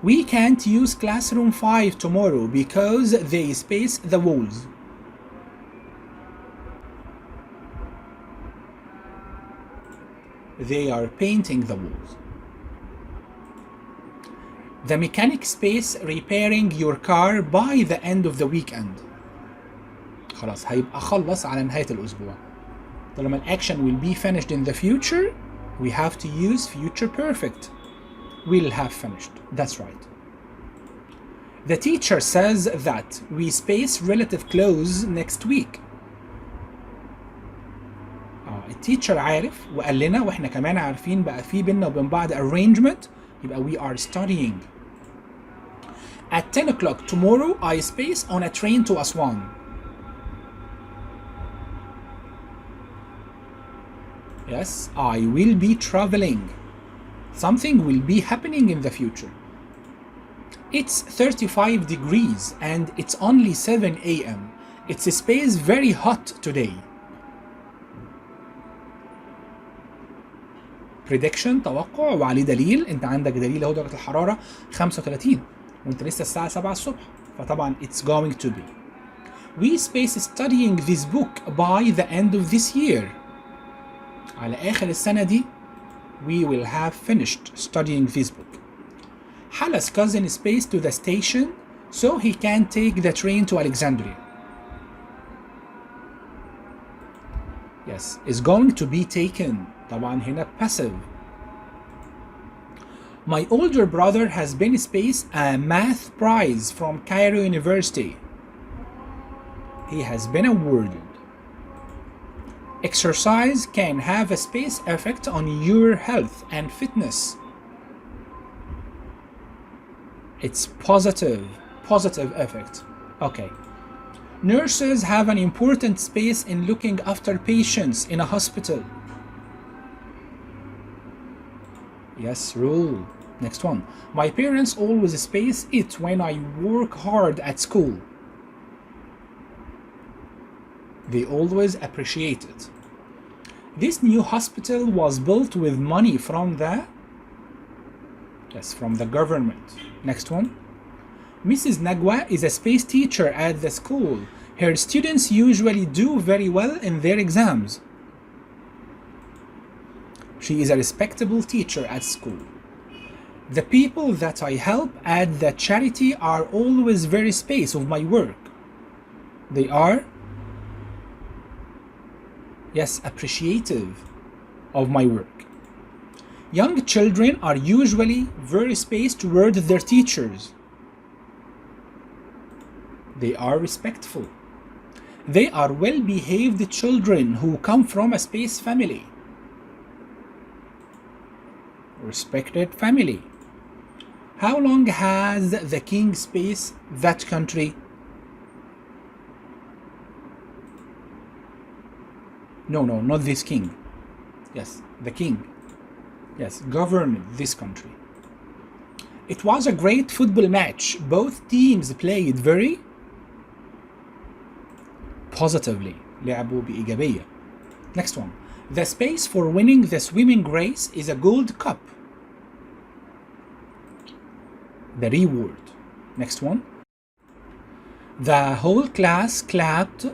We can't use classroom 5 tomorrow because they space the walls. They are painting the walls. The mechanic space repairing your car by the end of the weekend. خلاص هيبقى خلص على نهاية الأسبوع. طالما الأكشن will be finished in the future, we have to use future perfect. Will have finished. That's right. The teacher says that we space relative close next week. التيتشر عارف وقال لنا واحنا كمان عارفين بقى في بينا وبين بعض arrangement يبقى we are studying. At 10 o'clock tomorrow I space on a train to Aswan. Yes, I will be traveling. Something will be happening in the future. It's 35 degrees and it's only 7 a.m. It's space very hot today. Prediction توقع وعليه دليل. انت عندك دليل اهو درجة الحرارة 35 وانت لسه الساعة 7 الصبح فطبعا it's going to be. We space studying this book by the end of this year. على آخر السنة دي we will have finished studying this book. Hala's cousin spaced to the station so he can take the train to Alexandria. Yes, is going to be taken. طبعا هنا passive. My older brother has been spaced a math prize from Cairo University. He has been awarded. Exercise can have a space effect on your health and fitness. It's positive effect. Okay. Nurses have an important space in looking after patients in a hospital. Yes, rule. Next one. My parents always space it when I work hard at school. They always appreciate it. This new hospital was built with money from the government. Next one. Mrs. Nagwa is a space teacher at the school. Her students usually do very well in their exams. She is a respectable teacher at school. The people that I help at the charity are always very space of my work. They are, yes, appreciative of my work. Young children are usually very spaced toward their teachers. They are respectful. They are well-behaved children who come from a space family. Respected family. How long has the king spaced that country? No, not this king. Yes, the king. Yes, governed this country. It was a great football match. Both teams played very positively. لعبوا بإيجابية. Next one. The space for winning the swimming race is a gold cup. The reward. Next one. The whole class clapped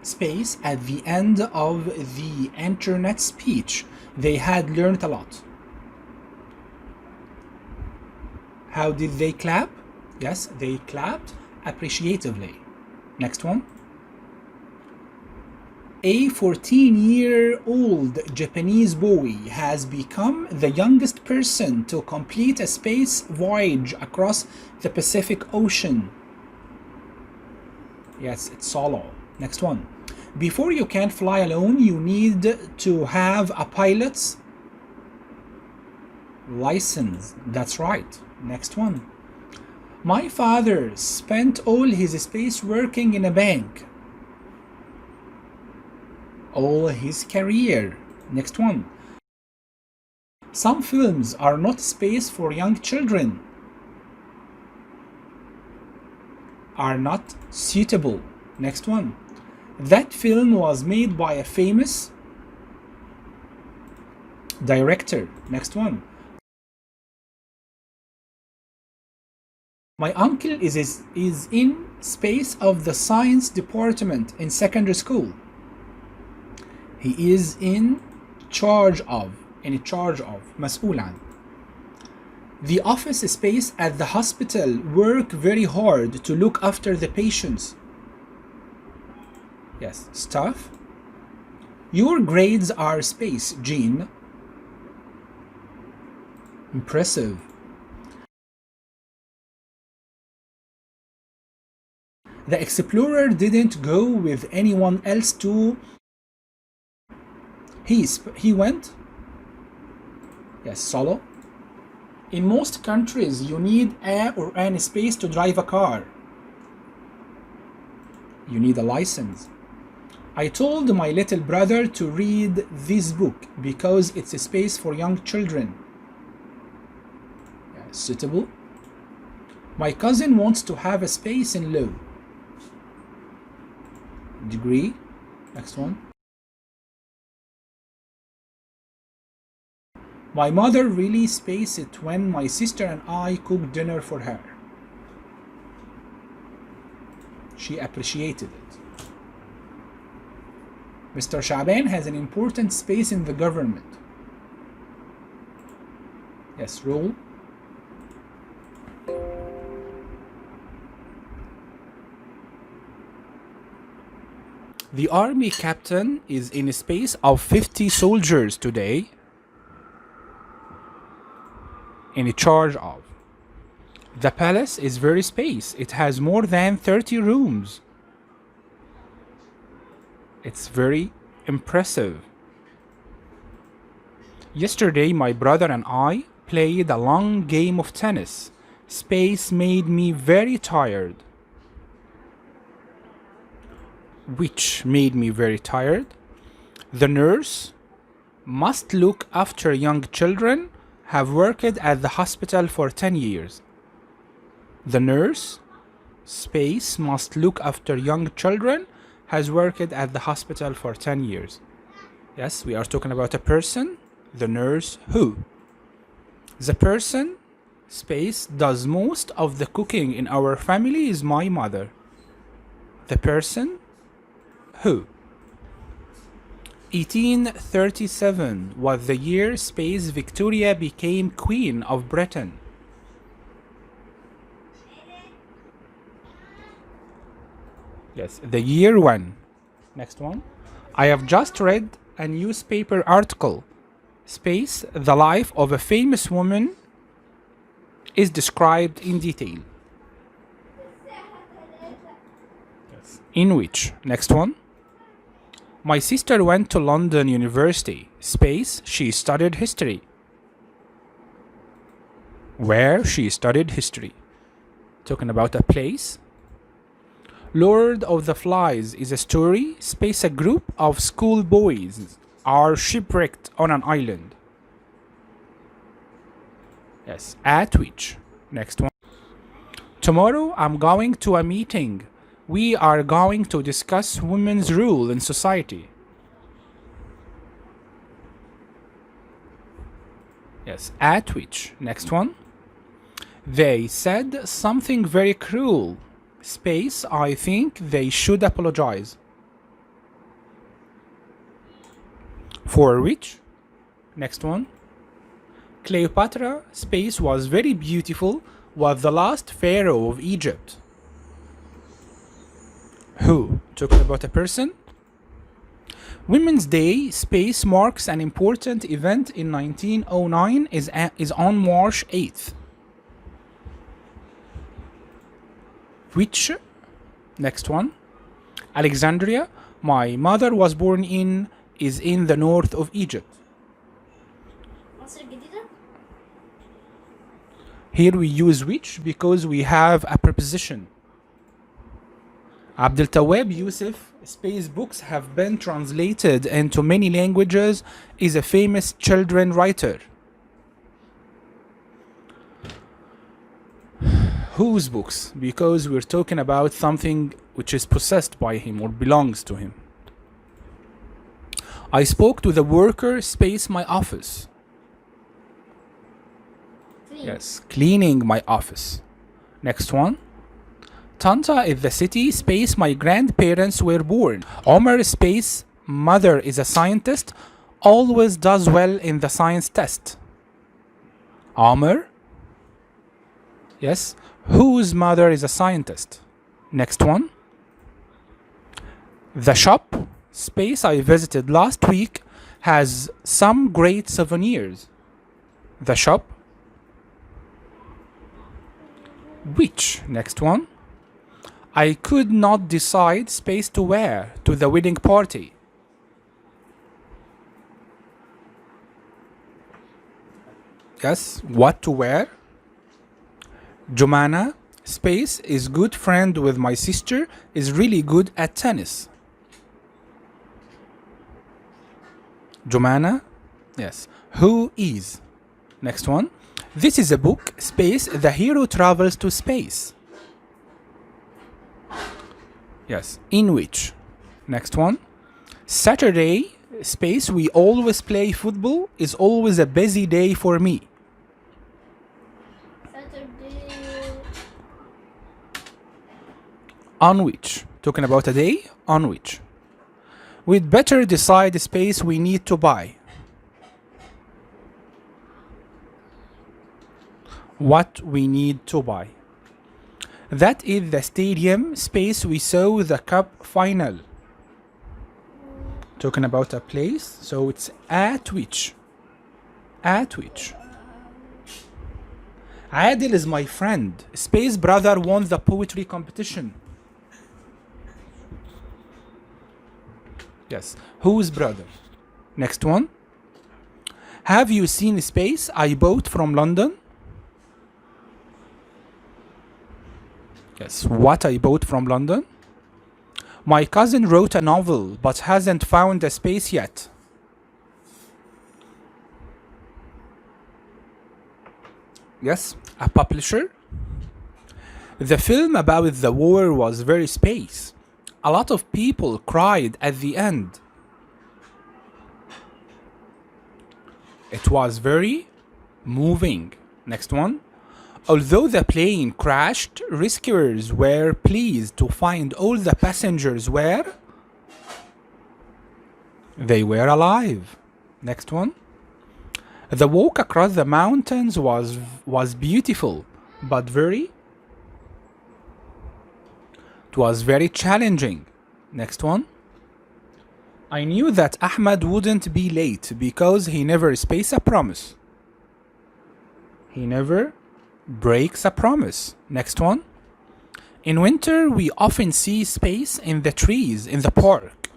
space at the end of the internet speech. They had learned a lot. How did they clap? Yes, they clapped appreciatively. Next one. A 14-year-old Japanese boy has become the youngest person to complete a space voyage across the Pacific Ocean. Yes, it's solo. Next one. Before you can fly alone, you need to have a pilot's license. That's right. Next one. My father spent all his space working in a bank. All his career. Next one. Some films are not space for young children. Are not suitable. Next one. That film was made by a famous director. Next one. My uncle is in space of the science department in secondary school. He is in charge of. مسؤول عن. The office space at the hospital work very hard to look after the patients. Yes, staff. Your grades are space, Jean. Impressive. The explorer didn't go with anyone else to. He went. Yes, solo. In most countries, you need a or an space to drive a car. You need a license. I told my little brother to read this book because it's a space for young children. Yeah, suitable. My cousin wants to have a space in law. Degree. Next one. My mother really spaced it when my sister and I cooked dinner for her. She appreciated it. Mr. Shaban has an important space in the government. Yes, rule. The army captain is in a space of 50 soldiers today. In charge of. The palace is very space. It has more than 30 rooms. It's very impressive. Yesterday, my brother and I played a long game of tennis. Space made me very tired. Which made me very tired? The nurse must look after young children. Have worked at the hospital for 10 years. The nurse, space, must look after young children, has worked at the hospital for 10 years. Yes, we are talking about a person. The nurse, who? The person, space, does most of the cooking in our family is my mother. The person, who? 1837 was the year space Victoria became Queen of Britain. Yes, the year when. Next one. I have just read a newspaper article. Space, the life of a famous woman is described in detail. Yes. In which. Next one. My sister went to London University. Space, she studied history. Where she studied history. Talking about a place. Lord of the Flies is a story. Space, a group of schoolboys are shipwrecked on an island. Yes, at which. Next one. Tomorrow I'm going to a meeting. We are going to discuss women's role in society. Yes, at which. Next one. They said something very cruel. Space, I think they should apologize. For which. Next one. Cleopatra, space, was very beautiful, was the last pharaoh of Egypt. Who? Talking about a person. Women's Day, space, marks an important event in 1909 is on March 8th. Which? Next one. Alexandria, my mother was born in, is in the north of Egypt. Here we use which because we have a preposition. Abdel Tawwab Yusuf, space books have been translated into many languages, is a famous children writer. Whose books? Because we're talking about something which is possessed by him or belongs to him. I spoke to the worker space my office. Clean. Yes, cleaning my office. Next one. Tanta is the city space my grandparents were born. Omar space mother is a scientist, always does well in the science test. Omar. Yes, whose mother is a scientist? Next one. The shop space I visited last week has some great souvenirs. The shop. Which? Next one. I could not decide space to wear to the wedding party. Yes, what to wear? Jumana space is good friend with my sister, is really good at tennis. Jumana, yes. Who is? Next one. This is a book space the hero travels to space. Yes, in which? Next one. Saturday space we always play football is always a busy day for me. Saturday. On which? Talking about a day? On which? We'd better decide the space we need to buy. What we need to buy. That is the stadium space we saw the cup final. Talking about a place, so it's at which. At which. Adil is my friend. Space brother won the poetry competition. Yes. Whose brother? Next one. Have you seen space I bought from London? Yes. What I bought from London? My cousin wrote a novel but hasn't found a space yet. Yes. A publisher. The film about the war was very space. A lot of people cried at the end. It was very moving. Next one. Although the plane crashed, rescuers were pleased to find all the passengers were. They were alive. Next one. The walk across the mountains was beautiful, but it was very challenging. Next one. I knew that Ahmed wouldn't be late because he never space a promise. He never breaks a promise. Next one. In winter, we often see space in the trees in the park.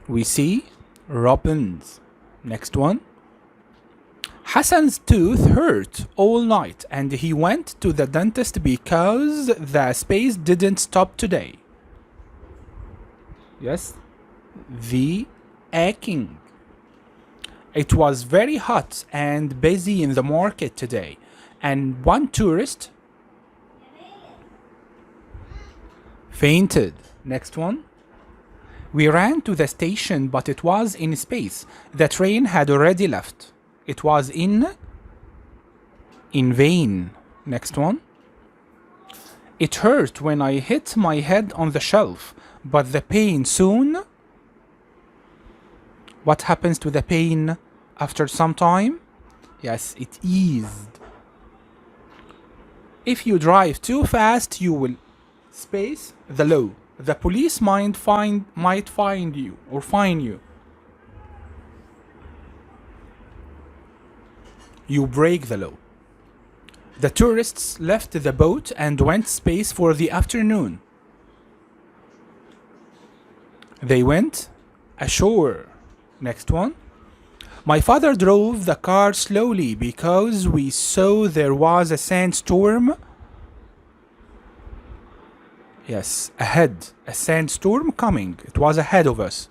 We see robins. Next one. Hassan's tooth hurt all night and he went to the dentist because the space didn't stop today. Yes, the aching. It was very hot and busy in the market today, and one tourist fainted. Next one. We ran to the station, but it was in space. The train had already left. It was in vain. Next one. It hurt when I hit my head on the shelf, but the pain soon. What happens to the pain after some time? Yes, it eased. If you drive too fast, you will space the law. The police might find you or fine you. You break the law. The tourists left the boat and went space for the afternoon. They went ashore. Next one. My father drove the car slowly because we saw there was a sandstorm. Yes, ahead. A sandstorm coming. It was ahead of us.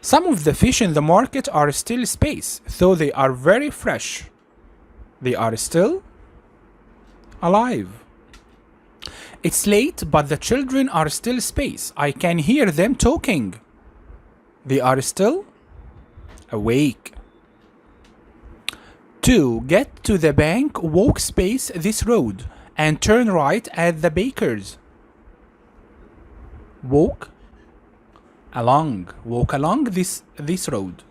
Some of the fish in the market are still space, though they are very fresh. They are still alive. It's late, but the children are still space. I can hear them talking. They are still awake. To get to the bank, walk space this road and turn right at the baker's. Walk along this road.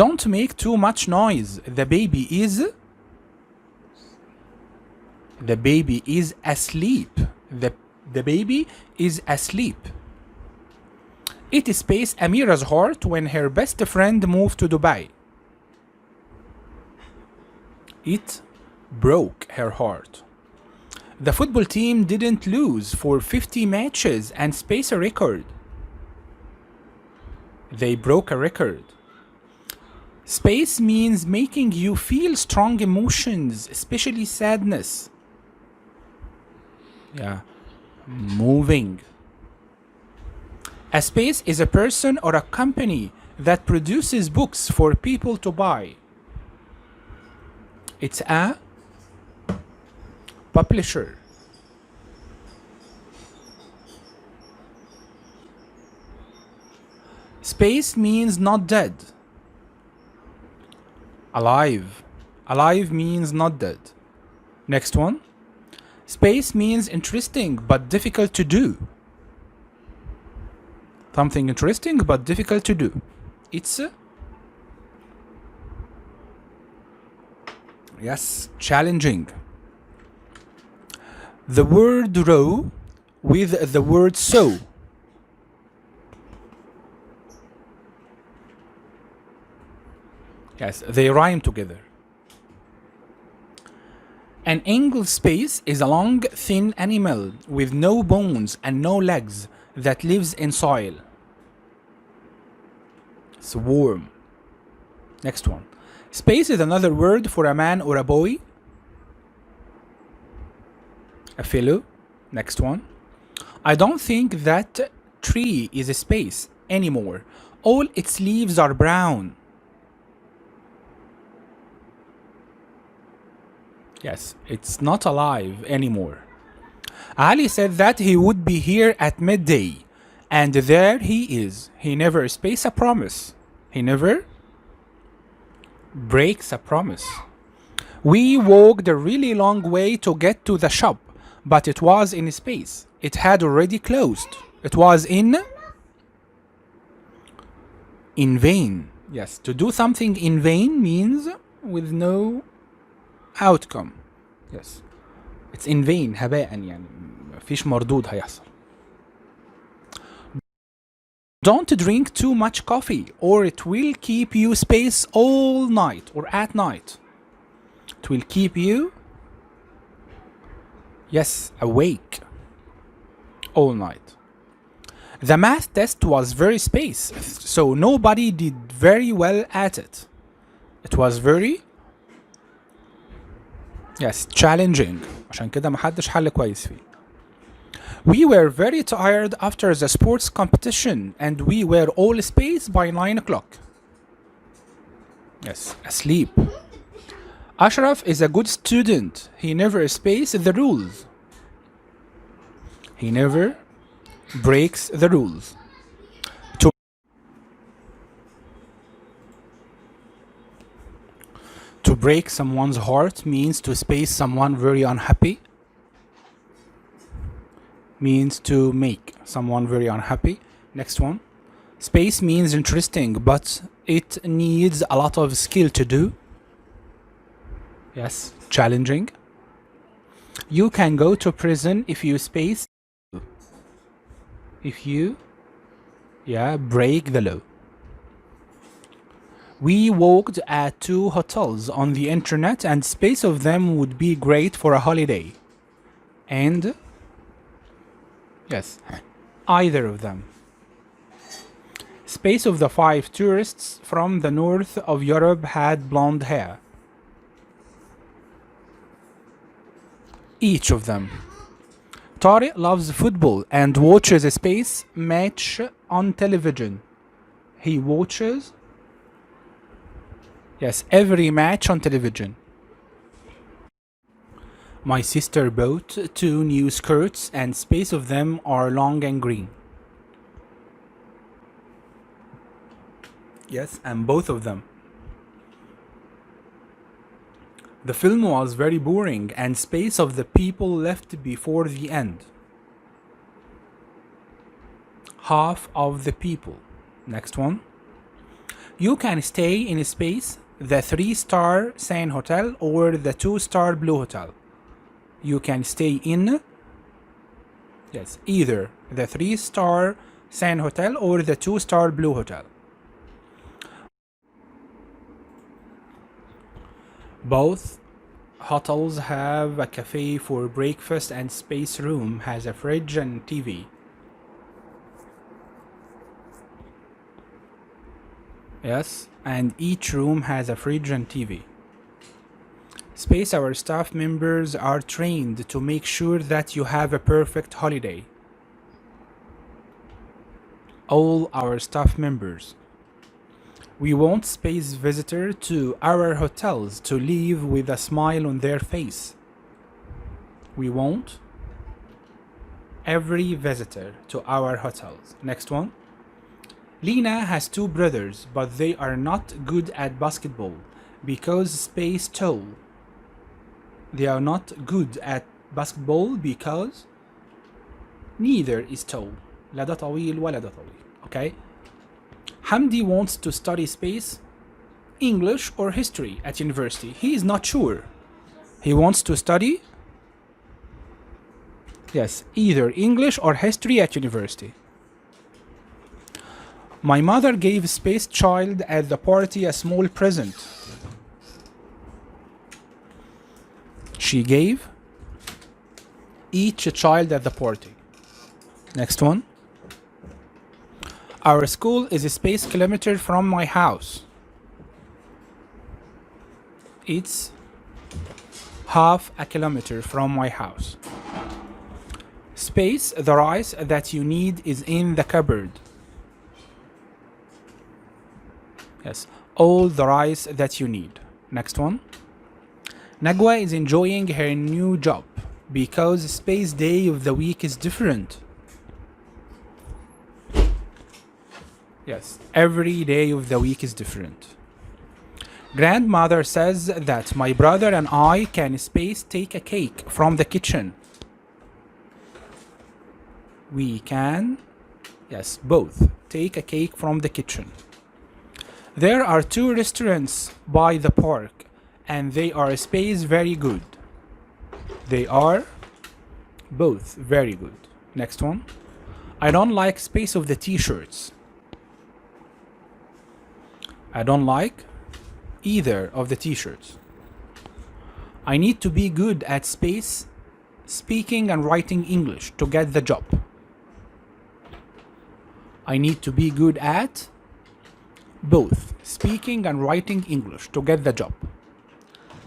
Don't make too much noise. The baby is asleep. The baby is asleep. It spaced Amira's heart when her best friend moved to Dubai. It broke her heart. The football team didn't lose for 50 matches and space a record. They broke a record. Space means making you feel strong emotions, especially sadness. Yeah, moving. A space is a person or a company that produces books for people to buy. It's a publisher. Space means not dead. Alive. Alive means not dead. Next one. Space means interesting but difficult to do. Something interesting but difficult to do. It's yes, challenging. The word row with the word so. Yes, they rhyme together. An angled space is a long, thin animal with no bones and no legs that lives in soil. It's a worm. Next one. Space is another word for a man or a boy. A fellow. Next one. I don't think that tree is a space anymore. All its leaves are brown. Yes, it's not alive anymore. Ali said that he would be here at midday. And there he is. He never space a promise. He never breaks a promise. We walked a really long way to get to the shop, but it was in space. It had already closed. It was in vain. Yes, to do something in vain means with no outcome. Yes, it's in vain. هباء يعني مفيش مردود هيحصل. Don't drink too much coffee or it will keep you space all night or at night. It will keep you, yes, awake all night. The math test was very space, so nobody did very well at it. It was very, yes, challenging. عشان كده محدش حل كويس فيه. We were very tired after the sports competition and we were all space by 9 o'clock. Yes, asleep. Ashraf is a good student. He never spaces the rules. He never breaks the rules. To break someone's heart means to space someone very unhappy. Means to make someone very unhappy. Next one. Space means interesting, but it needs a lot of skill to do. Yes, challenging. You can go to prison if you space. If you, break the law. We walked at 2 hotels on the internet and space of them would be great for a holiday. And yes, either of them. Space of the 5 tourists from the north of Europe had blonde hair. Each of them. Tariq loves football and watches a space match on television. He watches, yes, every match on television. My sister bought 2 new skirts and space of them are long and green. Yes, and both of them. The film was very boring and space of the people left before the end. Half of the people. Next one. You can stay in space the 3-star San Hotel or the 2-star Blue Hotel. You can stay in, yes, either the 3-star San Hotel or the 2-star Blue Hotel. Both hotels have a cafe for breakfast and space room has a fridge and TV. Yes, and each room has a fridge and TV. Space, our staff members are trained to make sure that you have a perfect holiday. All our staff members. We want space visitor to our hotels to leave with a smile on their face. We want every visitor to our hotels. Next one. Lena has 2 brothers, but they are not good at basketball because space tall. They are not good at basketball because neither is tall. لا ده طويل ولا ده طويل. Okay. Hamdi wants to study space, English or history at university. He is not sure. He wants to study, yes, either English or history at university. My mother gave Space Child at the party a small present. She gave each child at the party. Next one. Our school is a space kilometer from my house. It's half a kilometer from my house. Space, the rice that you need is in the cupboard. Yes, all the rice that you need. Next one. Nagwa is enjoying her new job because space day of the week is different. Yes, every day of the week is different. Grandmother says that my brother and I can space take a cake from the kitchen. We can, yes, both take a cake from the kitchen. There are 2 restaurants by the park and they are space very good. They are both very good. Next one. I don't like space of the t-shirts. I don't like either of the t-shirts. I need to be good at space, speaking and writing English to get the job. I need to be good at both speaking and writing English to get the job.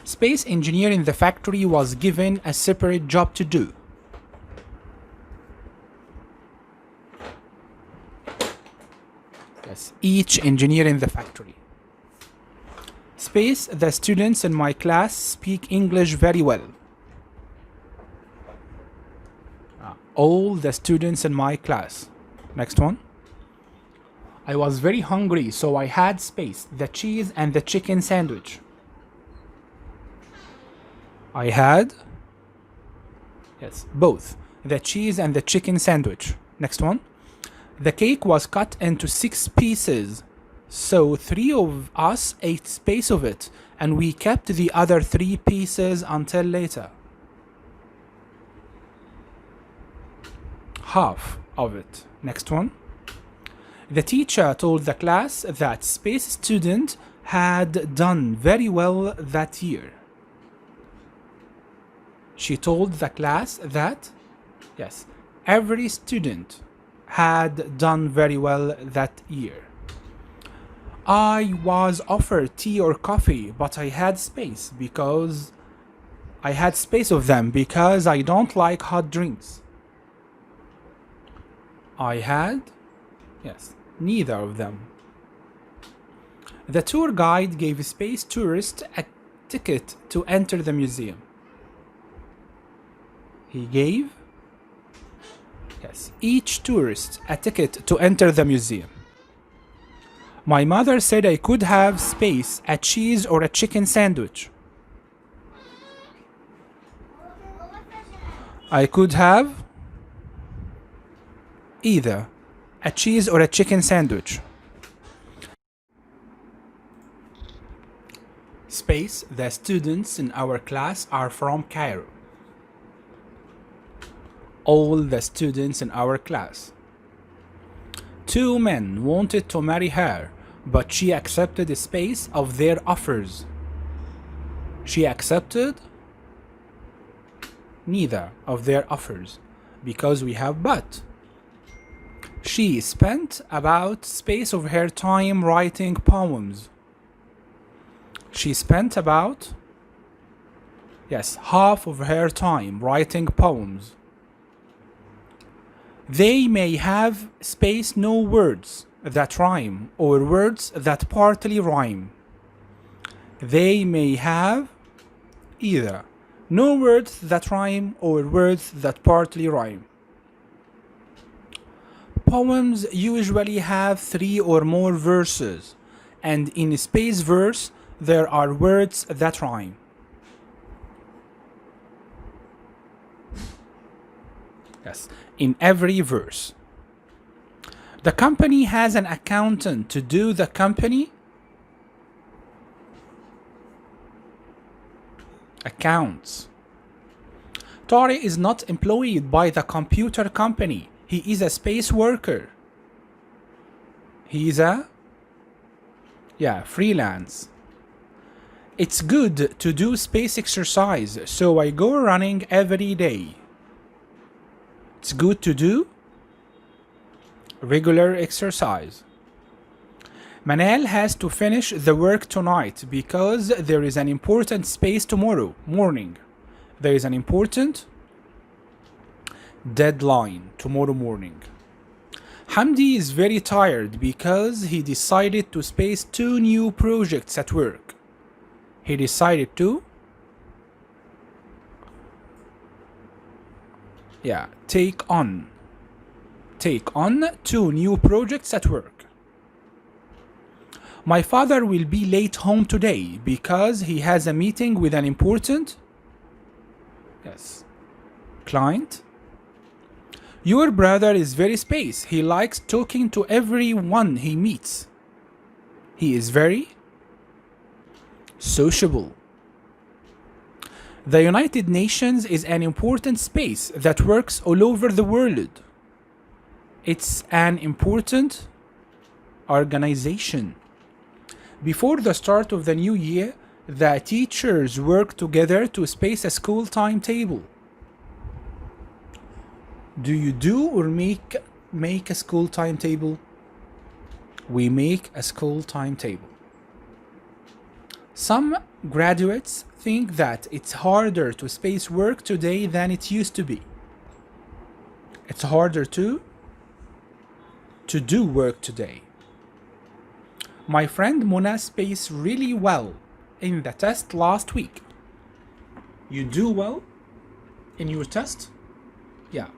Space engineer in the factory was given a separate job to do. Yes, each engineer in the factory. Space, the students in my class speak English very well. All the students in my class. Next one. I was very hungry, so I had space, the cheese and the chicken sandwich. I had, yes, both, the cheese and the chicken sandwich. Next one. The cake was cut into 6 pieces, so 3 of us ate space of it, and we kept the other 3 pieces until later. Half of it. Next one. The teacher told the class that space student had done very well that year. She told the class that, yes, every student had done very well that year. I was offered tea or coffee, but I had space because I had space of them because I don't like hot drinks. I had, yes, neither of them. The tour guide gave space tourists a ticket to enter the museum. He gave, yes, each tourist a ticket to enter the museum. My mother said I could have space, a cheese or a chicken sandwich. I could have either a cheese or a chicken sandwich. Space, the students in our class are from Cairo. All the students in our class. 2 men wanted to marry her, but she accepted the space of their offers. She accepted neither of their offers because we have but. She spent about space of her time writing poems. She spent about, yes, half of her time writing poems. They may have space no words that rhyme or words that partly rhyme. They may have either no words that rhyme or words that partly rhyme. Poems usually have 3 or more verses, and in a space verse there are words that rhyme. Yes, in every verse. The company has an accountant to do the company accounts. Tari is not employed by the computer company. He is a space worker. He is a freelance. It's good to do space exercise, so I go running every day. It's good to do regular exercise. Manal has to finish the work tonight because there is an important space tomorrow morning. There is an important deadline tomorrow morning. Hamdi is very tired because he decided to space 2 new projects at work. He decided to take on 2 new projects at work. My father will be late home today because he has a meeting with an important client. Your brother is very space. He likes talking to everyone he meets. He is very sociable. The United Nations is an important space that works all over the world. It's an important organization. Before the start of the new year, the teachers work together to space a school timetable. Do you do or make a school timetable? We make a school timetable. Some graduates think that it's harder to space work today than it used to be. It's harder to do work today. My friend Mona spaced really well in the test last week. You do well in your test? Yeah,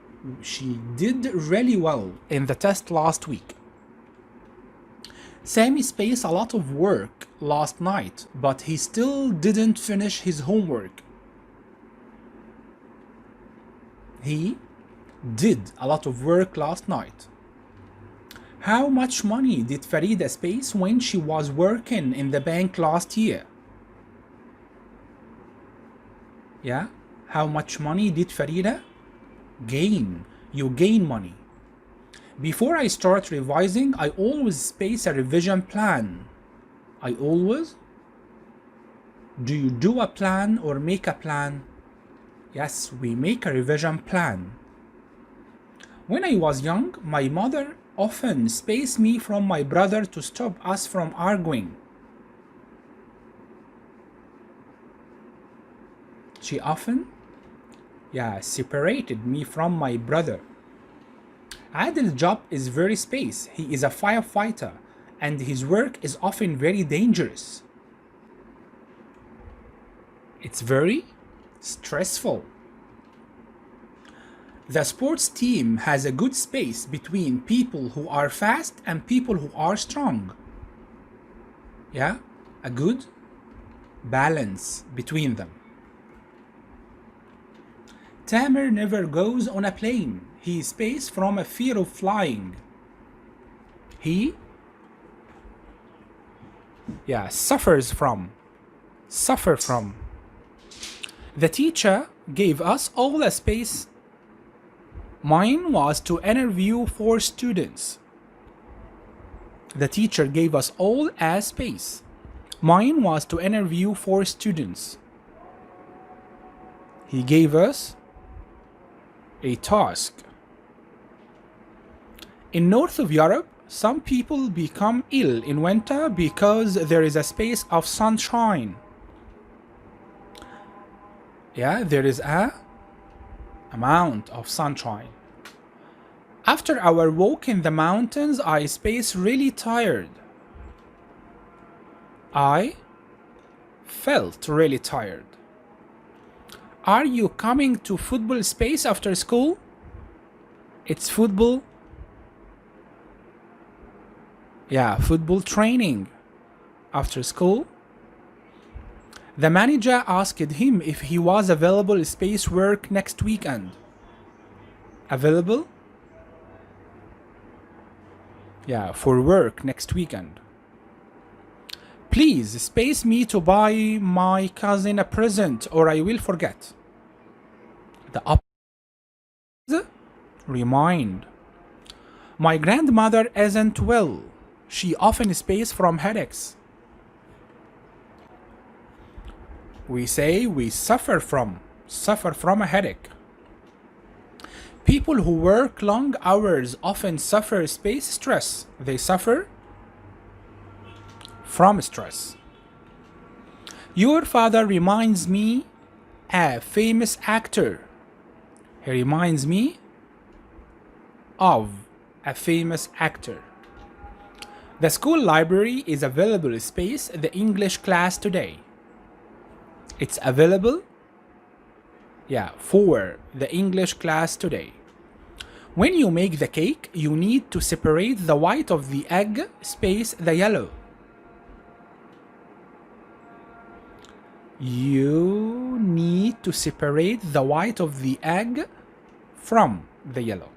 she did really well in the test last week. Sammy spaced a lot of work last night, but he still didn't finish his homework. He did a lot of work last night. How much money did Farida space when she was working in the bank last year? Yeah, how much money did Farida gain? You gain money. Before I start revising, I always space a revision plan. I always? Do you do a plan or make a plan? Yes, we make a revision plan. When I was young, my mother often spaced me from my brother to stop us from arguing. She often, separated me from my brother. Adil's job is very space. He is a firefighter and his work is often very dangerous. It's very stressful. The sports team has a good space between people who are fast and people who are strong. Yeah, a good balance between them. Tamer never goes on a plane. He space from a fear of flying. He suffers from. The teacher gave us all a space. Mine was to interview 4 students. The teacher gave us all a space. Mine was to interview 4 students. He gave us a task. In north of Europe, some people become ill in winter because there is a space of sunshine. Yeah, there is a amount of sunshine. After our walk in the mountains, I space really tired. I felt really tired. Are you coming to football space after school? It's football. Yeah, football training after school. The manager asked him if he was available space work next weekend. Available? Yeah, for work next weekend. Please space me to buy my cousin a present or I will forget. The remind. My grandmother isn't well. She often space from headaches. We say we suffer from a headache. People who work long hours often suffer space stress. They suffer from stress. Your father reminds me a famous actor. He reminds me of a famous actor. The school library is available space the English class today. It's available, for the English class today. When you make the cake, you need to separate the white of the egg space the yellow. You need to separate the white of the egg from the yellow.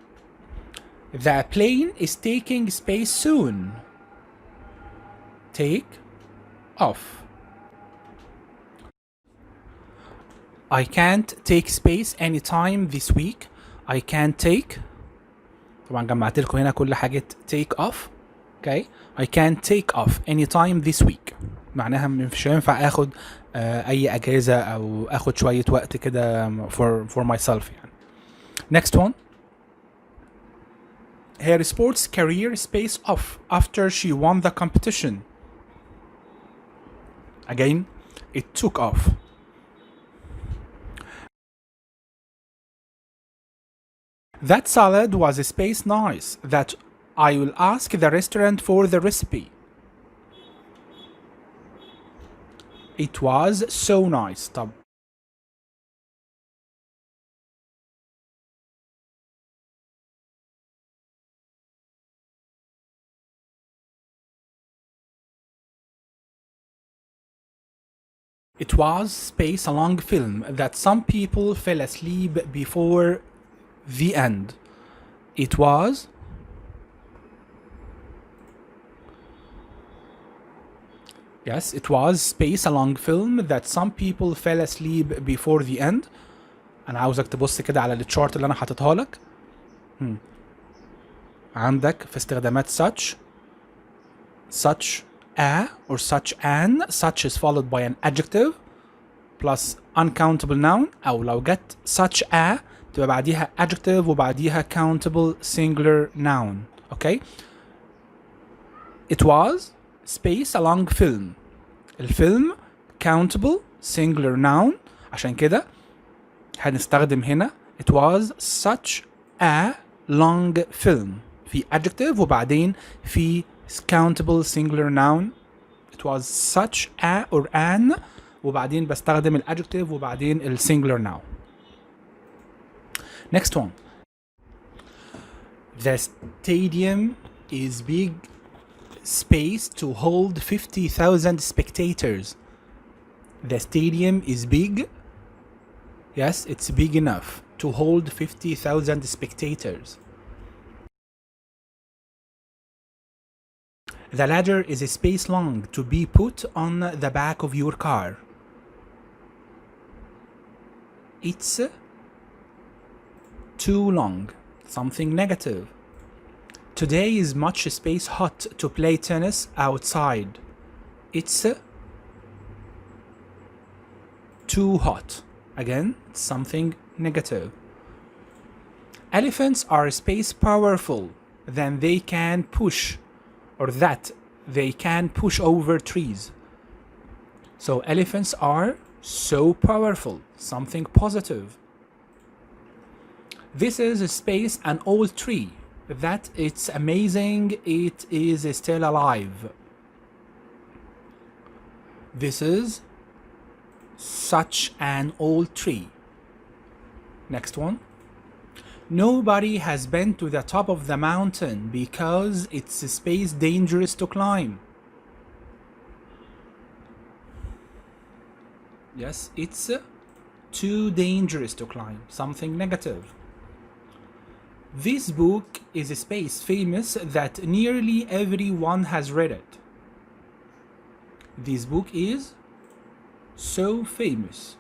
The plane is taking space soon. Take off. I can't take space anytime this week. I can't take. طبعا جمعت لكم هنا كل حاجة take off. Okay. I can't take off anytime this week. معناها مش هينفع اخد اي اجازة او اخد شوية وقت كده for myself يعني. Next one. Her sports career space off after she won the competition. Again, it took off. That salad was space nice. That I will ask the restaurant for the recipe. It was so nice. طب It was space a long film that some people fell asleep before the end. It was space a long film that some people fell asleep before the end. انا عاوزك تبص كده على التشارت اللي انا حاططها لك. عندك في استخدامات such a or such an. Such is followed by an adjective plus uncountable noun. او لو جت such a تبقى بعديها adjective وبعديها countable singular noun. Okay. It was space a long film. الفيلم countable singular noun. عشان كده هنستخدم هنا it was such a long film. في adjective وبعدين في countable singular noun. It was such a or an وبعدين بستخدم الادجكتيف وبعدين السنجلر noun. Next one. The stadium is big space to hold 50,000 spectators. The stadium is big. Yes, it's big enough to hold 50,000 spectators. The ladder is a space long to be put on the back of your car. It's too long. Something negative. Today is much space hot to play tennis outside. It's too hot. Again, something negative. Elephants are space powerful than they can push, or that they can push over trees. So elephants are so powerful, something positive. This is a space, an old tree, that it's amazing it is still alive. This is such an old tree. Next one. Nobody has been to the top of the mountain because it's a space dangerous to climb. Yes, it's too dangerous to climb. Something negative. This book is a space famous that nearly everyone has read it. This book is so famous.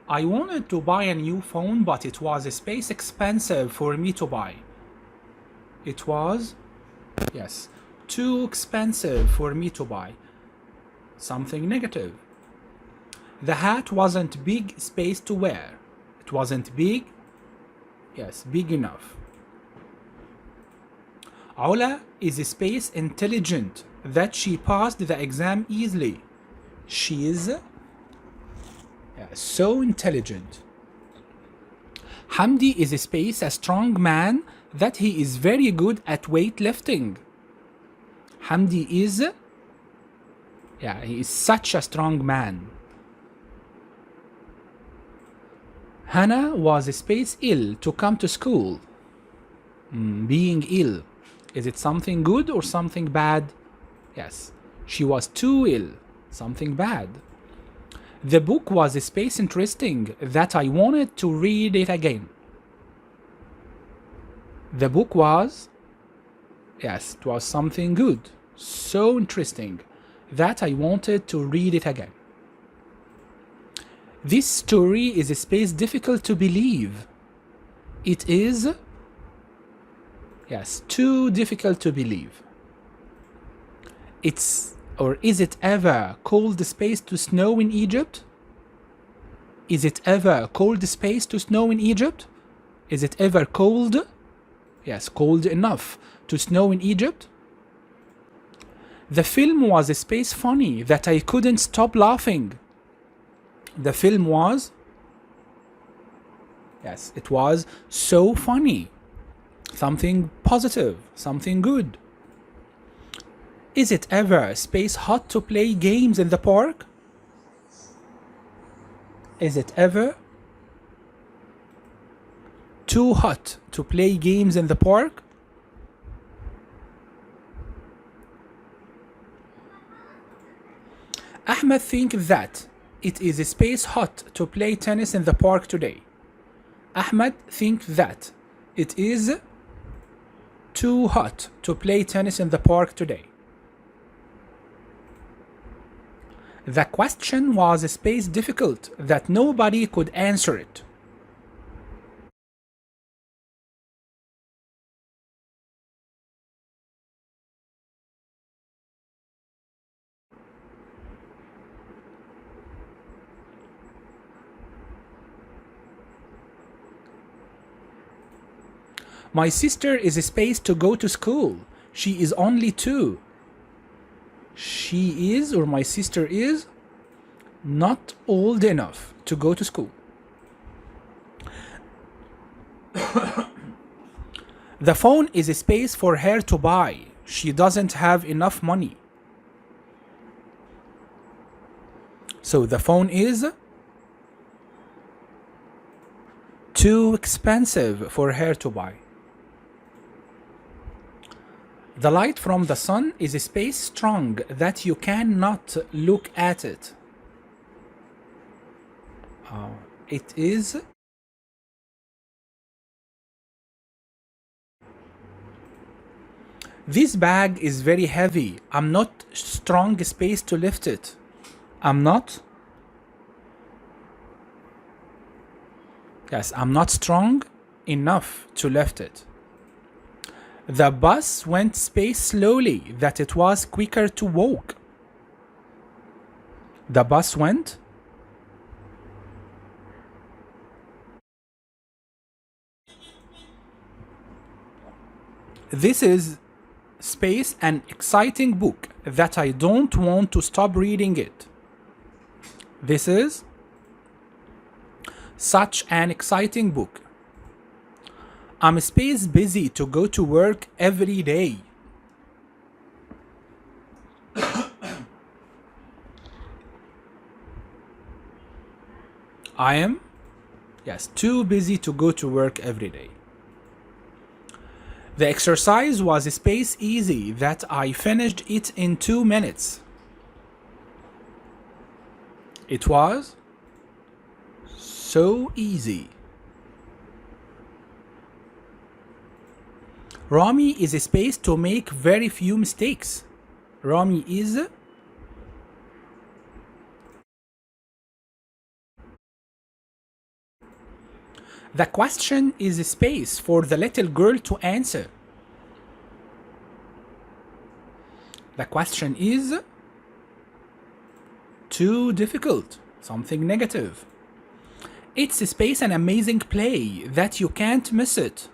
I wanted to buy a new phone, but it was a space expensive for me to buy. It was, yes, too expensive for me to buy. Something negative. The hat wasn't big space to wear. It wasn't big. Yes, big enough. Ola is a space intelligent that she passed the exam easily. She is so intelligent. Hamdi is a space a strong man that he is very good at weightlifting. Hamdi is he is such a strong man. Hannah was a space ill to come to school. Being ill. Is it something good or something bad? Yes. She was too ill. Something bad. The book was a space interesting that I wanted to read it again. The book was, yes, it was something good. So interesting that I wanted to read it again. This story is a space difficult to believe. It is, yes, too difficult to believe. It's, or is it ever cold space to snow in Egypt? Is it ever cold space to snow in Egypt? Is it ever cold? Yes, cold enough to snow in Egypt? The film was a space funny that I couldn't stop laughing. The film was, yes, it was so funny. Something positive, something good. Is it ever space hot to play games in the park? Is it ever too hot to play games in the park? Ahmed thinks that it is a space hot to play tennis in the park today. Ahmed thinks that it is too hot to play tennis in the park today. The question was a space difficult that nobody could answer it. My sister is a space to go to school. She is only 2. She is, or my sister is, not old enough to go to school. The phone is a space for her to buy. She doesn't have enough money. So the phone is too expensive for her to buy. The light from the sun is a space strong that you cannot look at it. It is this bag is very heavy. I'm not strong space to lift it. I'm not. Yes, I'm not strong enough to lift it. The bus went space slowly that it was quicker to walk. The bus went. This is space an exciting book that I don't want to stop reading it. This is such an exciting book. I'm space busy to go to work every day. I am, yes, too busy to go to work every day. The exercise was space easy that I finished it in 2 minutes. It was so easy. Rami is a space to make very few mistakes. Rami is the question is a space for the little girl to answer. The question is too difficult, something negative. It's a space an amazing play that you can't miss it.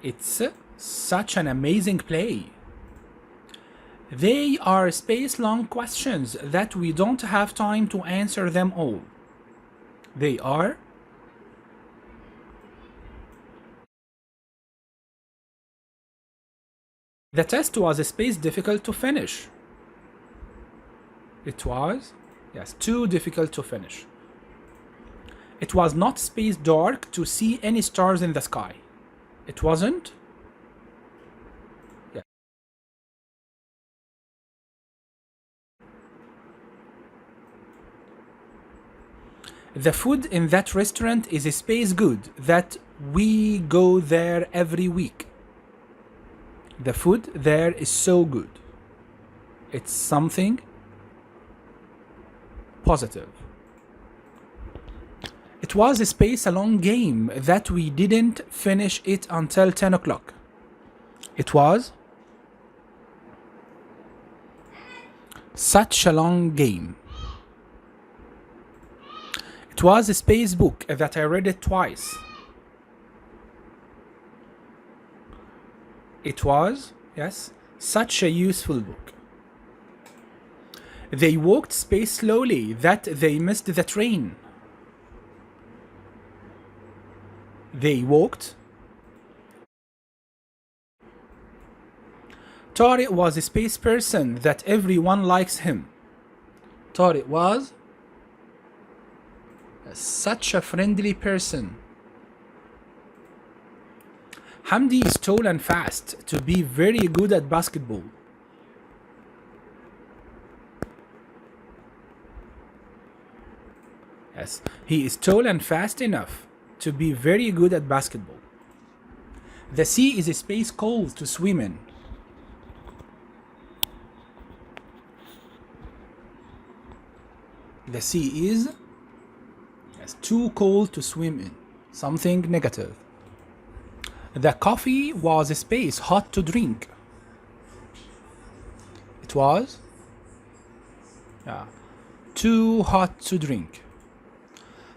It's such an amazing play. They are space long questions that we don't have time to answer them all. They are the test was a space difficult to finish. It was, yes, too difficult to finish. It was not space dark to see any stars in the sky. It wasn't. Yeah. The food in that restaurant is a space good that we go there every week. The food there is so good. It's something positive. It was a space a long game that we didn't finish it until 10 o'clock. It was such a long game. It was a space book that I read it twice. It was, yes, such a useful book. They walked space slowly that they missed the train. They walked. Tariq was a space person that everyone likes him. Tariq was such a friendly person. Hamdi is tall and fast to be very good at basketball. Yes, he is tall and fast enough to be very good at basketball. The sea is a space cold to swim in. The sea is, yes, too cold to swim in. Something negative. The coffee was a space hot to drink. It was, yeah, too hot to drink.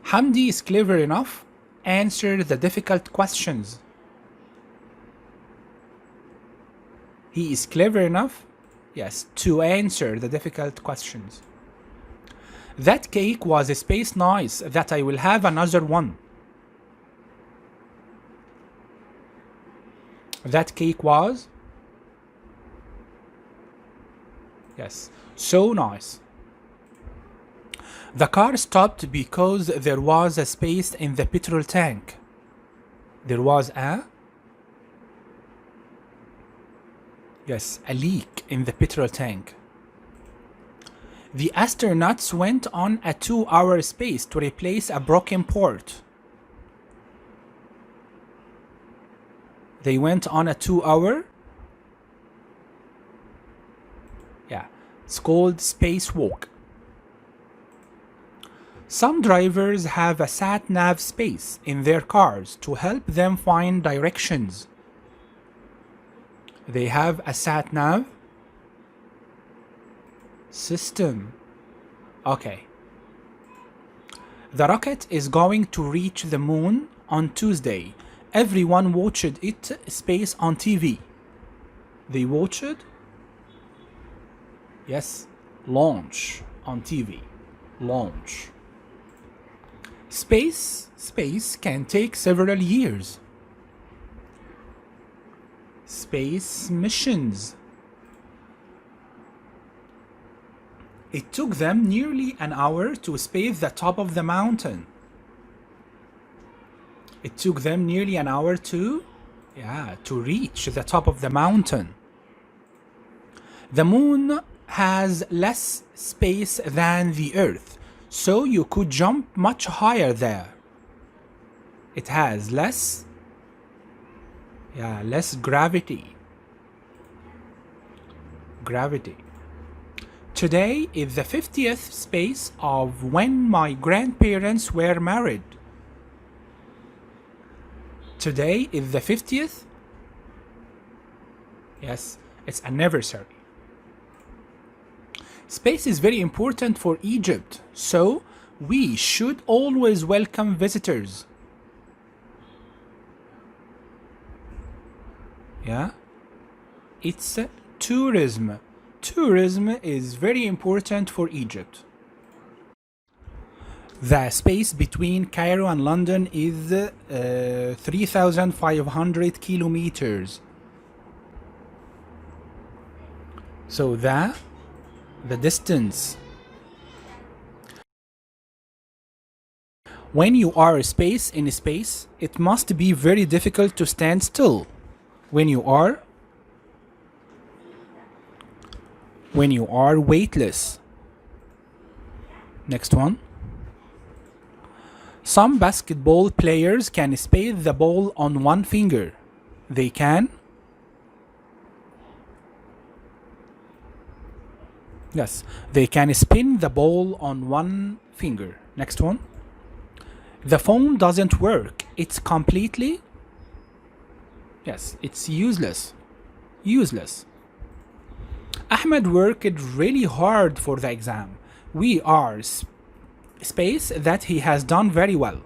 Hamdi is clever enough to answer the difficult questions. He is clever enough, yes, to answer the difficult questions. That cake was a space nice that I will have another one. That cake was, yes, so nice. The car stopped because there was a space in the petrol tank. There was a, Yes, a leak in the petrol tank. The astronauts went on a 2-hour space to replace a broken port. They went on a 2-hour. Yeah, it's called spacewalk. Some drivers have a sat-nav space in their cars to help them find directions. They have a sat-nav system. Okay. The rocket is going to reach the moon on Tuesday. Everyone watched it space on TV. They watched? Yes, launch on TV. Launch. Space can take several years. Space missions. It took them nearly an hour to space the top of the mountain. It took them nearly an hour to reach the top of the mountain. The moon has less space than the Earth, so you could jump much higher there. It has less gravity. Today is the 50th space of when my grandparents were married. Today is the 50th. Yes, it's anniversary. Space is very important for Egypt, so we should always welcome visitors. Yeah, it's tourism. Tourism is very important for Egypt. The space between Cairo and London is 3,500 kilometers. So the distance. When you are in space, it must be very difficult to stand still. When you are weightless. Next one. Some basketball players can space the ball on one finger. They can. Yes, they can spin the ball on one finger. Next one. The phone doesn't work. It's completely. Yes, it's useless. Useless. Ahmed worked really hard for the exam. We are space that he has done very well.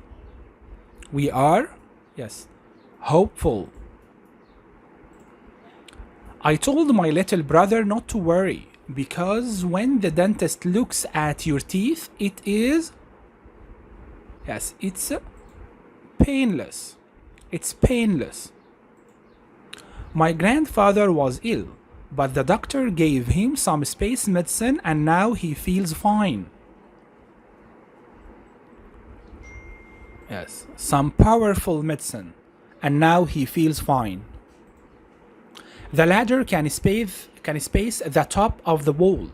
We are, yes, hopeful. I told my little brother not to worry because when the dentist looks at your teeth, it is, yes, it's painless. It's painless. My grandfather was ill, but the doctor gave him some space medicine and now he feels fine. Yes, some powerful medicine and now he feels fine. The ladder can space the top of the wall.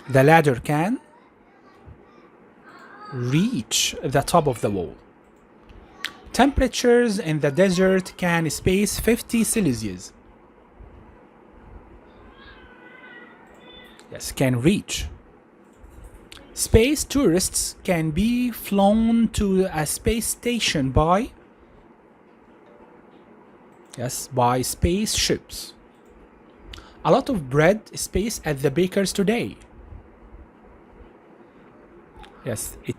The ladder can reach the top of the wall. Temperatures in the desert can space 50 Celsius. Yes, can reach. Space tourists can be flown to a space station by spaceships. A lot of bread is spaced at the bakers today. Yes, it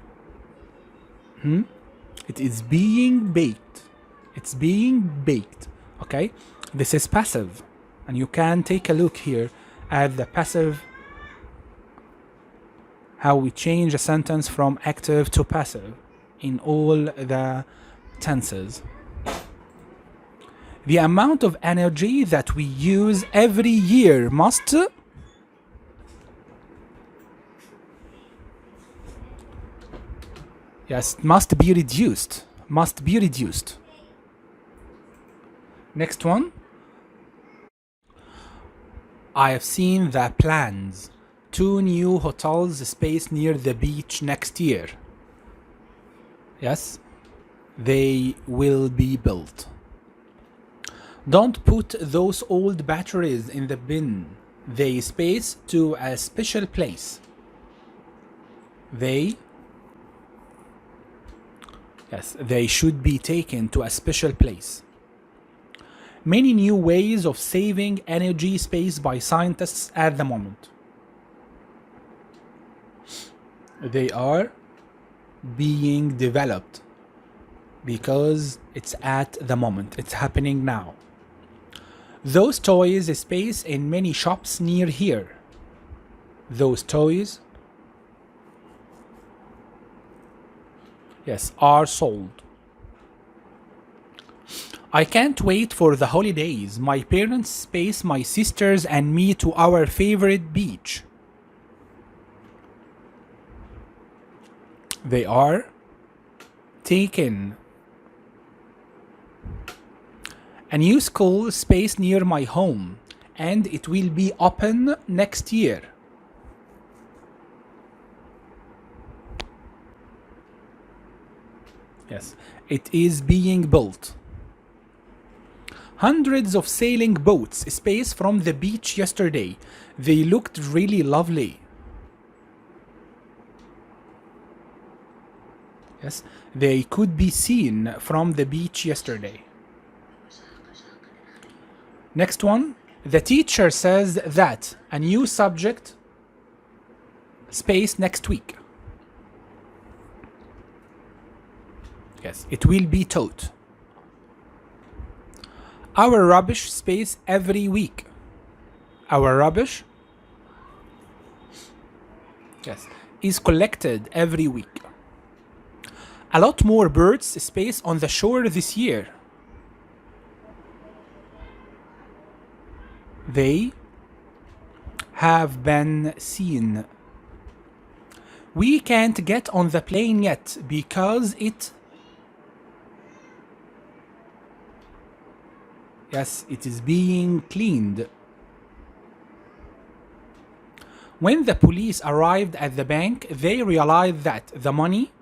is being baked. It's being baked. Okay, this is passive, and you can take a look here at the passive. How we change a sentence from active to passive in all the tenses. The amount of energy that we use every year must be reduced. Must be reduced. Next one. I have seen the plans. 2 new hotels space near the beach next year. Yes, they will be built. Don't put those old batteries in the bin. They space to a special place. They should be taken to a special place. Many new ways of saving energy space by scientists at the moment. They are being developed because it's at the moment. It's happening now. Those toys space in many shops near here. Those toys, yes, are sold. I can't wait for the holidays. My parents space my sisters and me to our favorite beach. They are taken. A new school space near my home, and it will be open next year. Yes, it is being built. Hundreds of sailing boats space from the beach yesterday. They looked really lovely. Yes, they could be seen from the beach yesterday. Next one. The teacher says that a new subject space next week. Yes, it will be taught. Our rubbish space every week. Our rubbish, yes, is collected every week. A lot more birds space on the shore this year. They have been seen. We can't get on the plane yet because it is being cleaned. When the police arrived at the bank, they realized that the money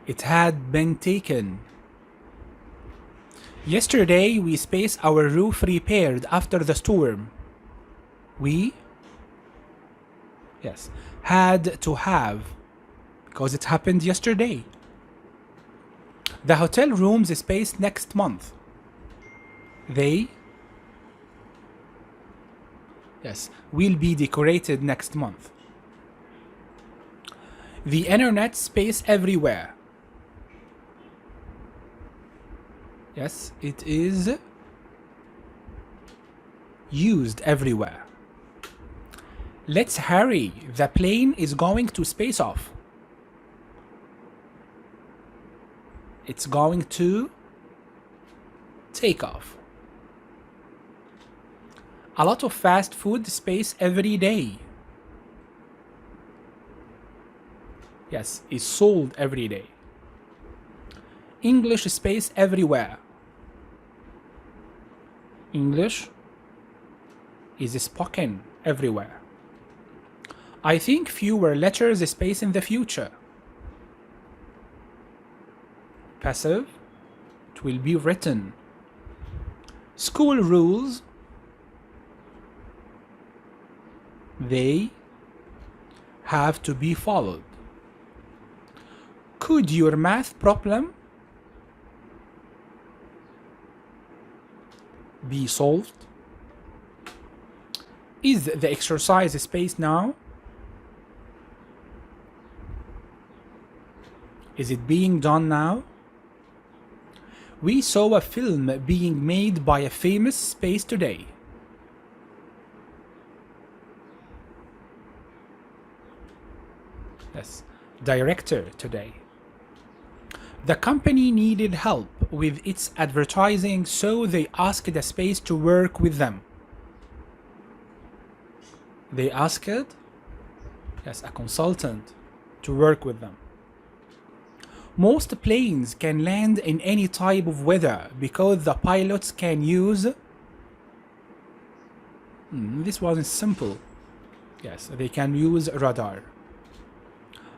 it had been taken. Yesterday we spaced our roof repaired after the storm. We had to have, because it happened yesterday. The hotel rooms space next month. They will be decorated next month. The internet space everywhere. Yes, it is used everywhere. Let's hurry. The plane is going to space off. It's going to take off. A lot of fast food space every day. Yes, is sold every day. English space everywhere. English is spoken everywhere. I think fewer letters space in the future. Passive, it will be written. School rules, they have to be followed. Could your math problem be solved? Is the exercise space now? Is it being done now? We saw a film being made by a famous space today. Yes, director today. The company needed help with its advertising, so they asked a space to work with them. They asked, a consultant to work with them. Most planes can land in any type of weather because the pilots can use. This wasn't simple. Yes, they can use radar.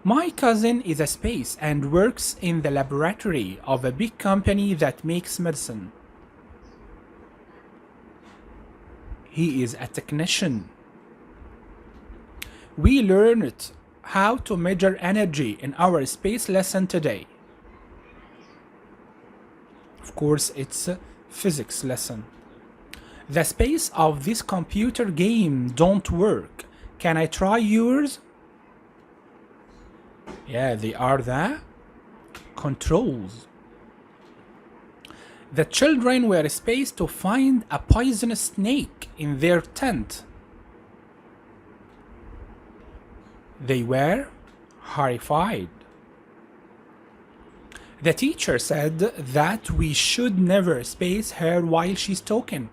My cousin is a space and works in the laboratory of a big company that makes medicine. He is a technician. We learned how to measure energy in our space lesson today. Of course, it's a physics lesson. The space of this computer game don't work. Can I try yours? Yeah, they are the controls. The children were spaced to find a poisonous snake in their tent. They were horrified. The teacher said that we should never space her while she's talking.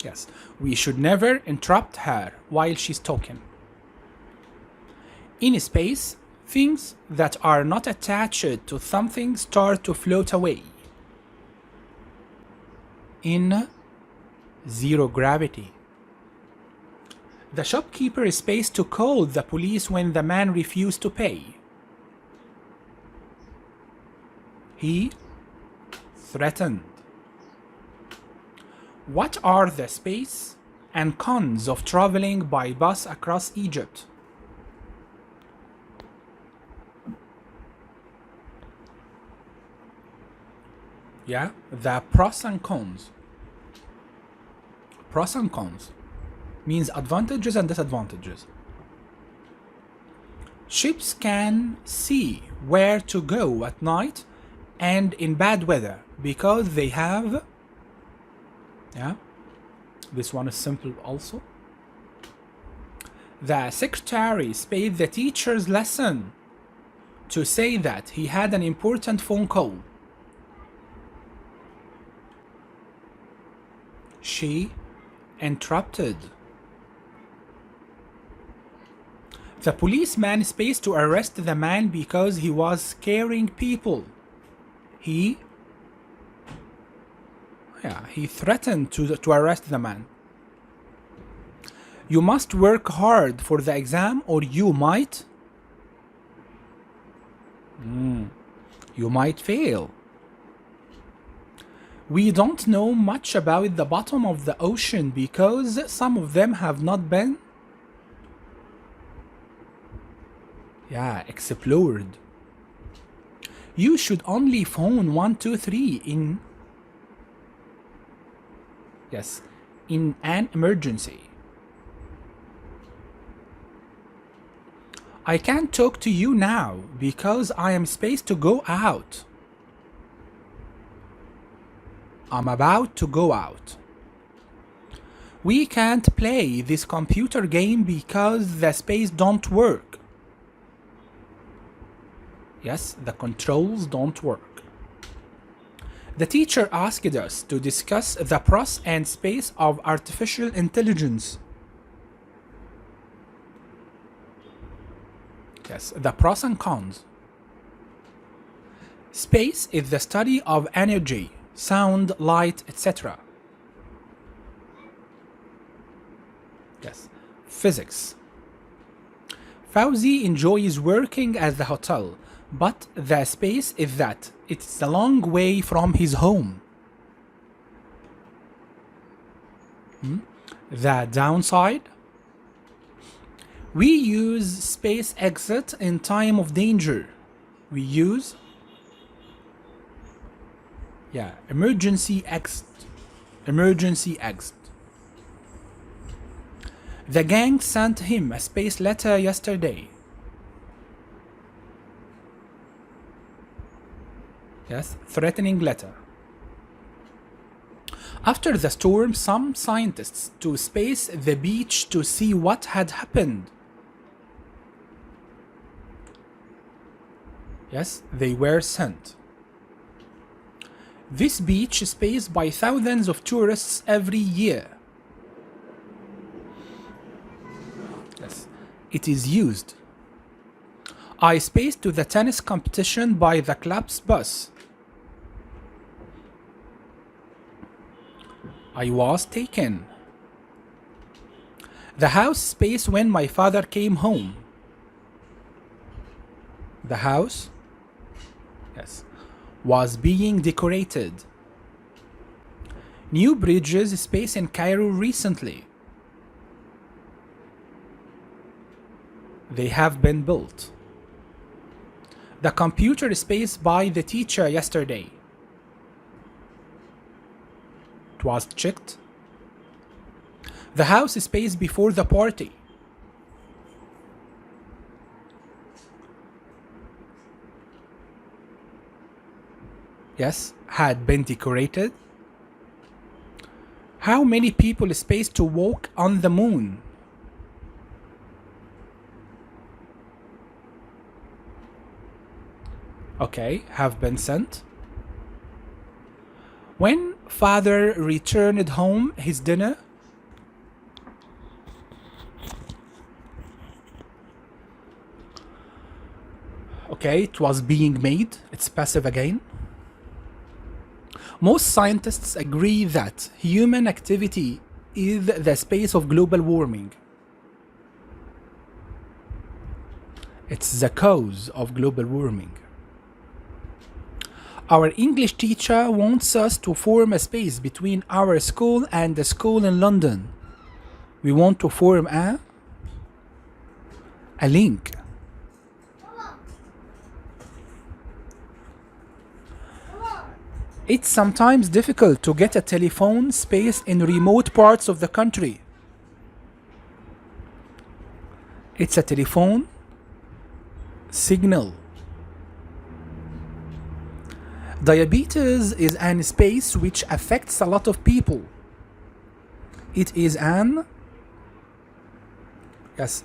Yes, we should never interrupt her while she's talking. In space, things that are not attached to something start to float away. In zero gravity. The shopkeeper is spaced to call the police when the man refused to pay. He threatened. What are the space and cons of traveling by bus across Egypt? Yeah, the pros and cons. Pros and cons means advantages and disadvantages. Ships can see where to go at night and in bad weather because they have. Yeah, this one is simple also. The secretary spaced the teacher's lesson to say that he had an important phone call. She interrupted. The policeman spaced to arrest the man because he was scaring people. He threatened to arrest the man. You must work hard for the exam or you might fail. We don't know much about the bottom of the ocean because some of them have not been explored. You should only phone 123 in an emergency. I can't talk to you now because I am spaced to go out. I'm about to go out. We can't play this computer game because the space don't work. Yes, the controls don't work. The teacher asked us to discuss the pros and space of artificial intelligence. Yes, the pros and cons. Space is the study of energy, sound, light, etc. Yes, physics. Fauzi enjoys working at the hotel, but the space is that it's a long way from his home. The downside? We use space exit in time of danger. We use emergency exit. Emergency exit. The gang sent him a space letter yesterday. Yes, threatening letter. After the storm, some scientists to space the beach to see what had happened. Yes, they were sent. This beach is spaced by thousands of tourists every year. Yes, it is used. I spaced to the tennis competition by the club's bus. I was taken. The house space when my father came home. The house, yes, was being decorated. New bridges space in Cairo recently. They have been built. The computer space by the teacher yesterday. It was checked. The house space before the party. Yes, had been decorated. How many people space to walk on the moon? Okay, have been sent. When father returned home his dinner. Okay, it was being made. It's passive again. Most scientists agree that human activity is the space of global warming. It's the cause of global warming. Our English teacher wants us to form a space between our school and the school in London. We want to form a link. It's sometimes difficult to get a telephone space in remote parts of the country. It's a telephone signal. Diabetes is an space which affects a lot of people. It is an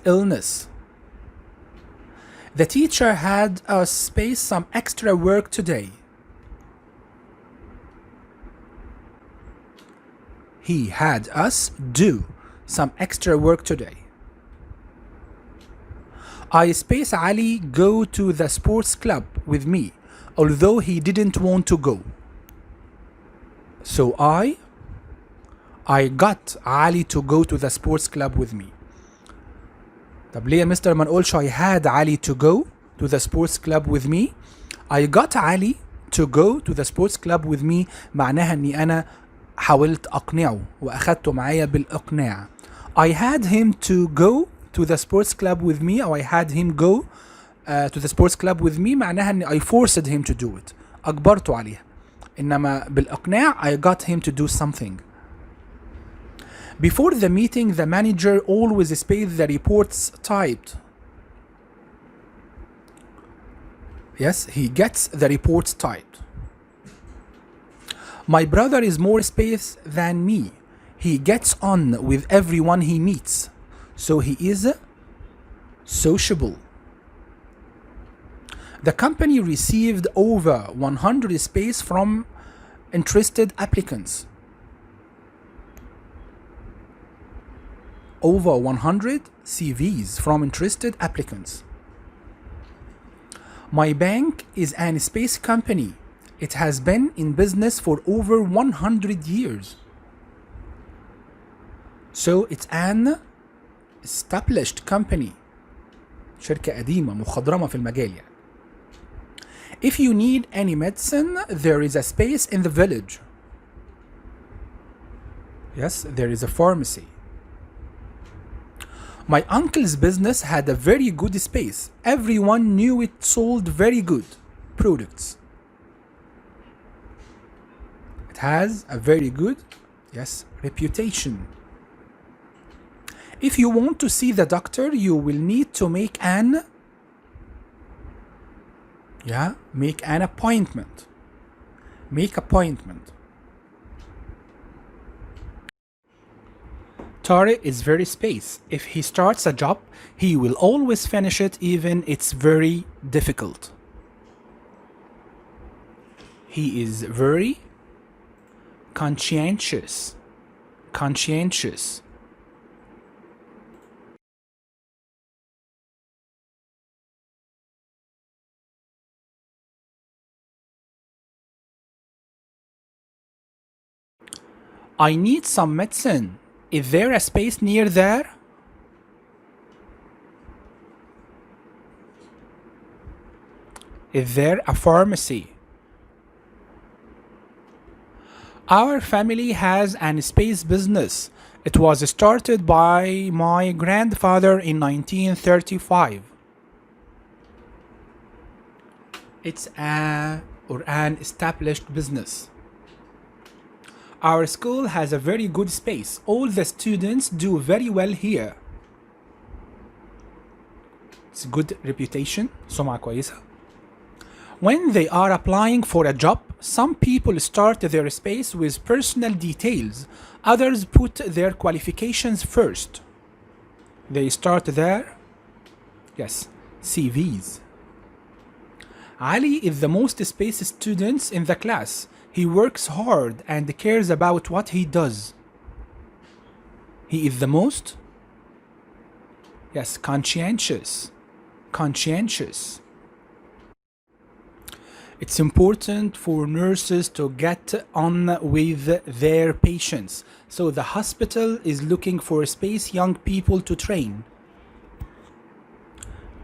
illness. The teacher had us space some extra work today. He had us do some extra work today. I space Ali go to the sports club with me, although he didn't want to go. So I got Ali to go to the sports club with me. طب ليه يا مستر ما نقولش I had Ali to go to the sports club with me? I got Ali to go to the sports club with me معناها اني انا حاولت اقنعه واخدته معايا بالاقناع. I had him to go to the sports club with me or I had him go to the sports club with me معناها اني I forced him to do it. اجبرته عليها. انما بالاقناع I got him to do something. Before the meeting the manager always spaced the reports typed. Yes, he gets the reports typed. My brother is more spaced than me. He gets on with everyone he meets. So he is sociable. The company received over 100 space from interested applicants. Over 100 CVs from interested applicants. My bank is an space company. It has been in business for over 100 years. So it's an established company. شركة قديمة مخضرمة في المجال يعني. If you need any medicine, there is a space in the village. Yes, there is a pharmacy. My uncle's business had a very good space. Everyone knew it sold very good products. It has a very good, yes, reputation. If you want to see the doctor, you will need to make an appointment. Make appointment. Tariq is very space. If he starts a job, he will always finish it even it's very difficult. He is very conscientious. Conscientious. I need some medicine. Is there a space near there? Is there a pharmacy? Our family has an space business. It was started by my grandfather in 1935. It's an established business. Our school has a very good space. All the students do very well here. It's a good reputation. سمعة كويسة. When they are applying for a job, some people start their space with personal details. Others put their qualifications first. They start their, yes, CVs. Ali is the most space student in the class. He works hard and cares about what he does. He is the most, yes, conscientious. Conscientious. It's important for nurses to get on with their patients. So the hospital is looking for space young people to train.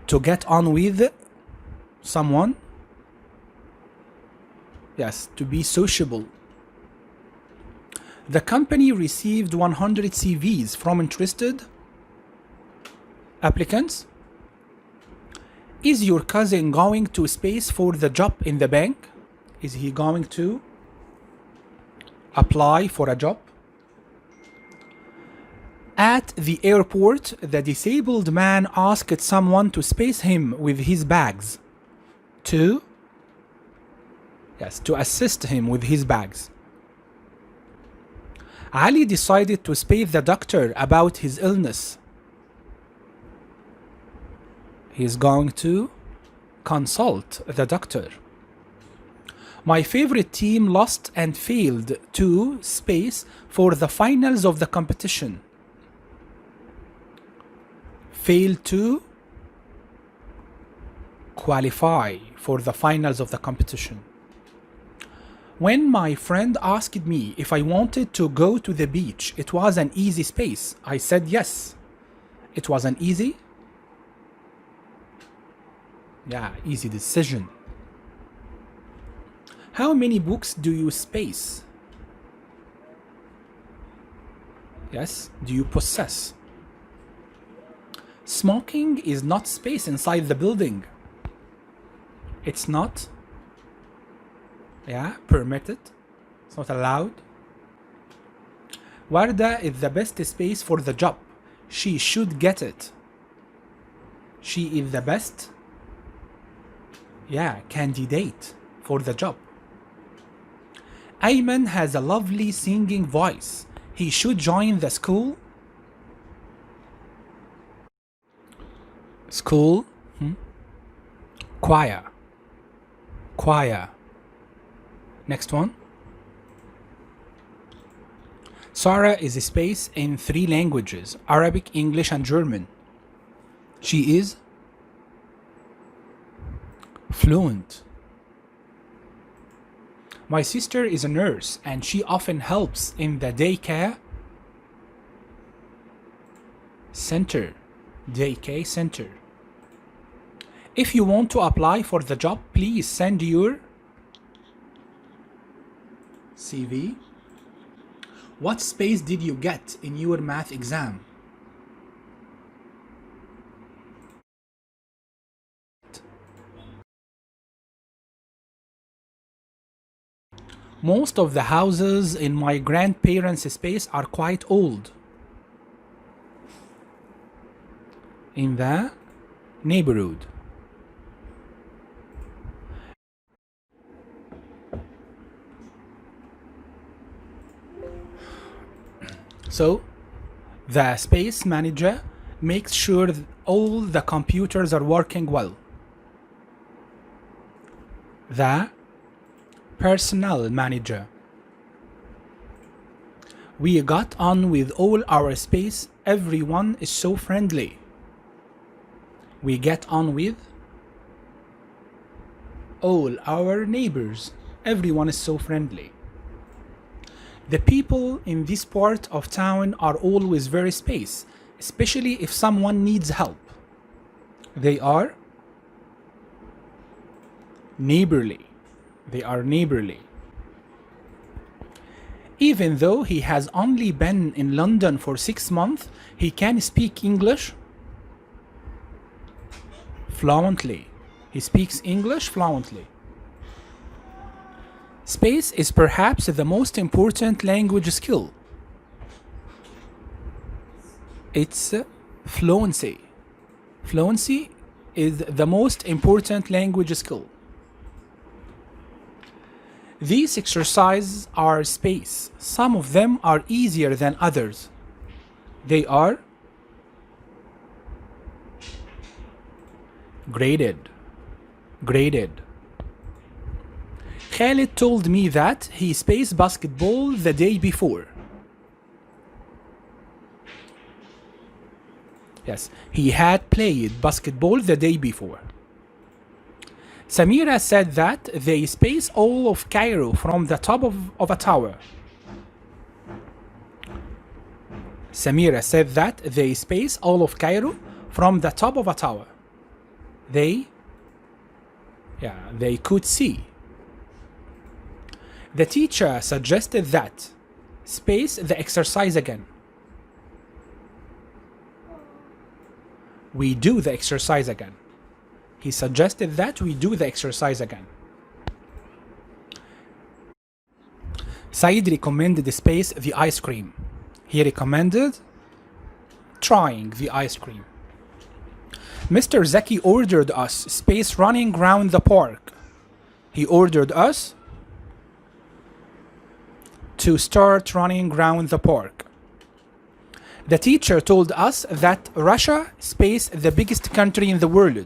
To get on with someone. Yes, to be sociable. The company received 100 CVs from interested applicants. Is your cousin going to space for the job in the bank? Is he going to apply for a job? At the airport, the disabled man asked someone to space him with his bags. To assist him with his bags. Ali decided to space the doctor about his illness. He is going to consult the doctor. My favorite team lost and failed to space for the finals of the competition. Failed to qualify for the finals of the competition. When my friend asked me if I wanted to go to the beach, it was an easy space. I said yes. It was an easy decision. How many books do you space? Yes, do you possess? Smoking is not space inside the building. It's not permitted. It's not allowed. Warda is the best space for the job. She should get it. She is the best candidate for the job. Ayman has a lovely singing voice. He should join the school. School choir. Next one. Sarah is a space in 3 languages: Arabic, English, and German. She is fluent. My sister is a nurse and she often helps in the daycare center. Daycare center. If you want to apply for the job, please send your CV. What space did you get in your math exam? Most of the houses in my grandparents' space are quite old. In the neighborhood. So, the space manager makes sure that all the computers are working well. The personnel manager. We got on with all our space. Everyone is so friendly. We get on with all our neighbors. Everyone is so friendly. The people in this part of town are always very space, especially if someone needs help. They are neighborly. They are neighborly. Even though he has only been in London for 6 months, he can speak English fluently. He speaks English fluently. Space is perhaps the most important language skill. It's fluency. Fluency is the most important language skill. These exercises are space. Some of them are easier than others. They are graded. Graded. Khalid told me that he spaced basketball the day before. Yes, he had played basketball the day before. Samira said that they space all of Cairo from the top of a tower. Samira said that they space all of Cairo from the top of a tower. They could see. The teacher suggested that space the exercise again. We do the exercise again. He suggested that we do the exercise again. Said recommended space the ice cream. He recommended trying the ice cream. Mr. Zaki ordered us space running round the park. He ordered us to start running round the park. The teacher told us that Russia space the biggest country in the world.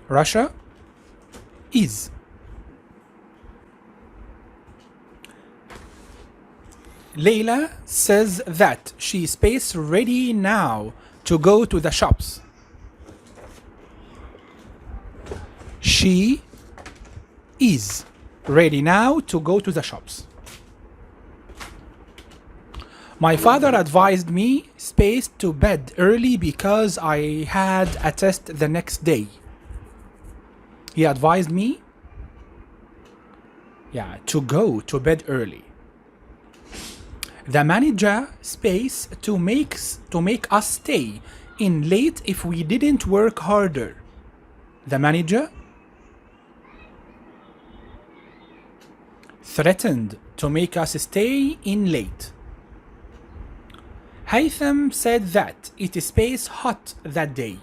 Russia is. Leila says that she is ready now to go to the shops. She is ready now to go to the shops. My father advised me space to bed early because I had a test the next day. He advised me to go to bed early. The manager space to make us stay in late if we didn't work harder. The manager threatened to make us stay in late. Haytham said that it is space hot that day.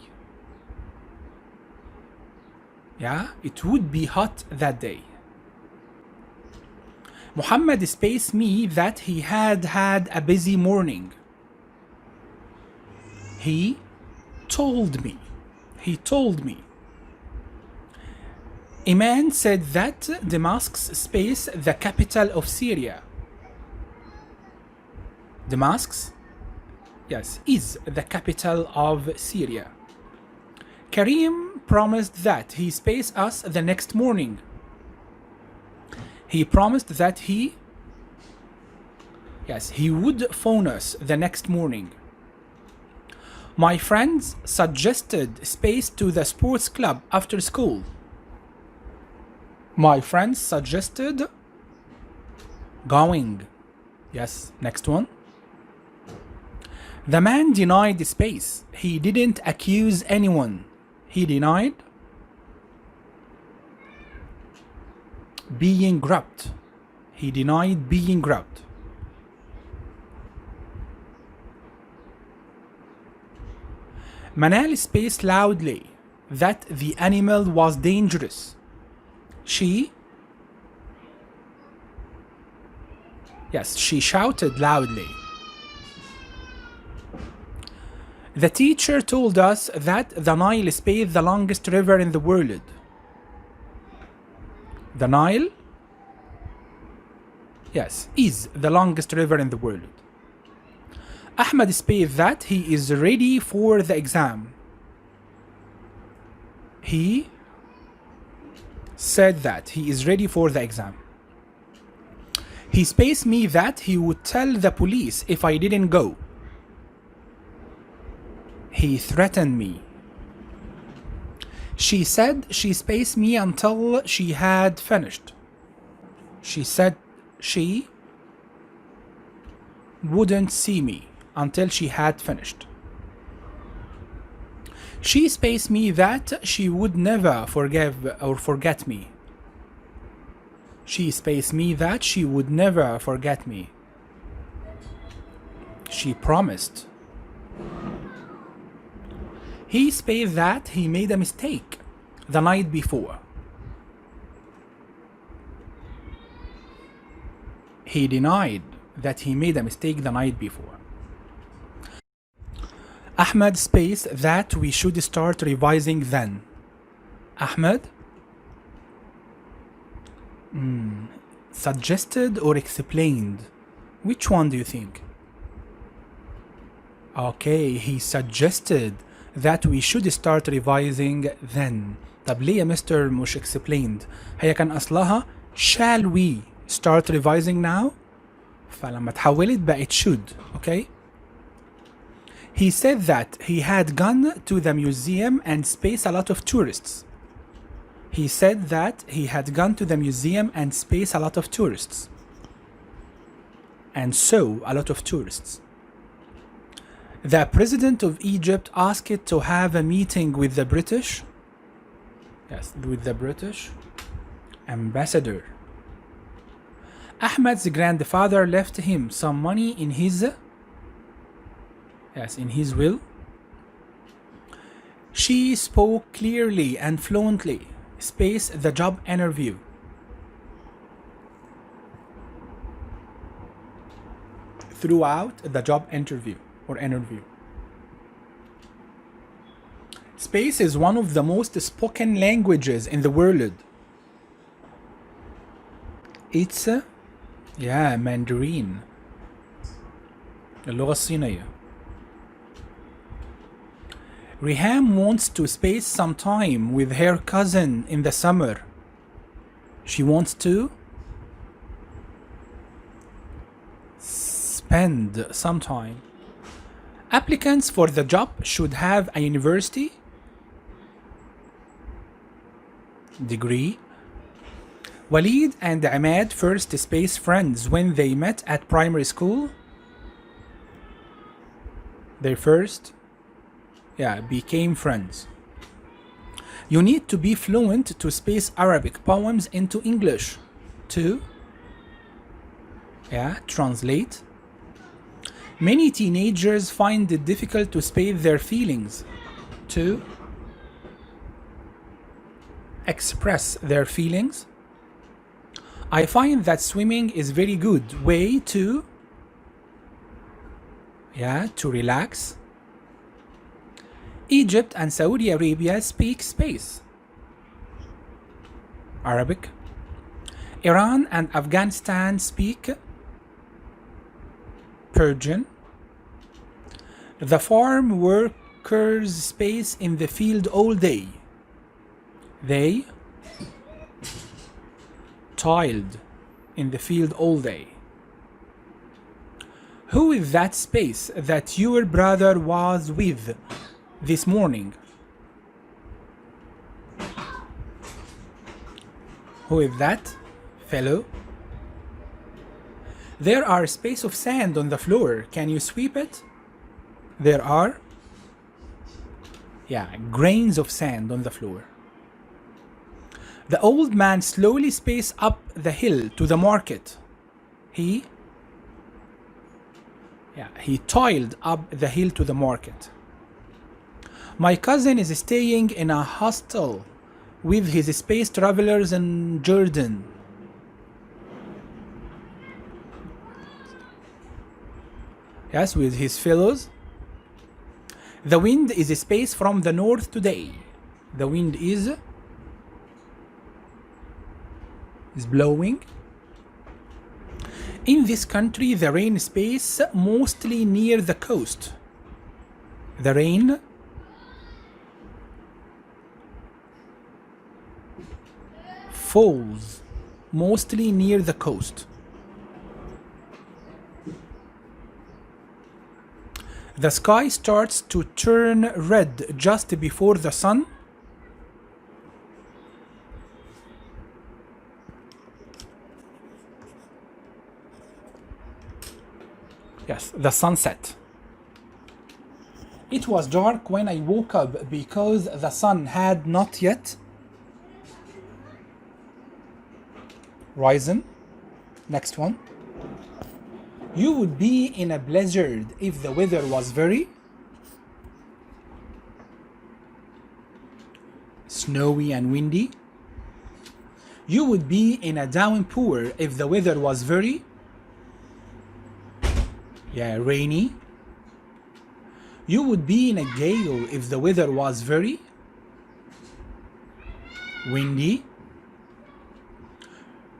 It would be hot that day. Muhammad spaced me that he had a busy morning. He told me. Iman said that Damascus space the capital of Syria. Damascus, yes, is the capital of Syria. Karim promised that he space us the next morning. He promised that he would phone us the next morning. My friends suggested space to the sports club after school. My friends suggested going. Yes, next one. The man denied space. He didn't accuse anyone. He denied being grabbed. He denied being grabbed. Manal spaced loudly that the animal was dangerous. She shouted loudly. The teacher told us that the Nile is the longest river in the world. The Nile, is the longest river in the world. Ahmed said that he is ready for the exam. He said that he is ready for the exam. He spaced me that he would tell the police if I didn't go. He threatened me. She said she spaced me until she had finished. She said she wouldn't see me until she had finished. She spaced me that she would never forgive or forget me. She spaced me that she would never forget me. She promised. He spaced that he made a mistake the night before. He denied that he made a mistake the night before. Ahmed spaced that we should start revising then. Ahmed suggested or explained. Which one do you think? Okay, he suggested that we should start revising then. طب ليه يا مستر مش explained؟ هي كان أصلها shall we start revising now؟ فلما اتحولت بقت should. Okay? He said that he had gone to the museum and spaced a lot of tourists. He said that he had gone to the museum and spaced a lot of tourists. And saw a lot of tourists. The president of Egypt asked to have a meeting with the British. Yes, with the British ambassador. Ahmed's grandfather left him some money in his will. She spoke clearly and fluently. Space the job interview. Throughout the job interview or interview. Space is one of the most spoken languages in the world. It's Mandarin. اللغة الصينية. Riham wants to space some time with her cousin in the summer. She wants to spend some time. Applicants for the job should have a university degree. Walid and Ahmad first space friends when they met at primary school. They first became friends. You need to be fluent to space Arabic poems into English. To translate. Many teenagers find it difficult to space their feelings. To express their feelings. I find that swimming is very good way to relax. Egypt and Saudi Arabia speak space Arabic. Iran and Afghanistan speak Persian. The farm workers space in the field all day. They toiled in the field all day. Who is that space that your brother was with this morning? Who is that fellow? There are space of sand on the floor. Can you sweep it? There are grains of sand on the floor. The old man slowly spaced up the hill to the market. He toiled up the hill to the market. My cousin is staying in a hostel with his space travelers in Jordan. Yes, with his fellows. The wind is space from the north today. The wind is blowing. In this country, the rain space mostly near the coast. The rain falls mostly near the coast. The sky starts to turn red just before the sun. Yes, the sunset. It was dark when I woke up because the sun had not yet risen. Next one. You would be in a blizzard if the weather was very snowy and windy. You would be in a downpour if the weather was very rainy. You would be in a gale if the weather was very windy.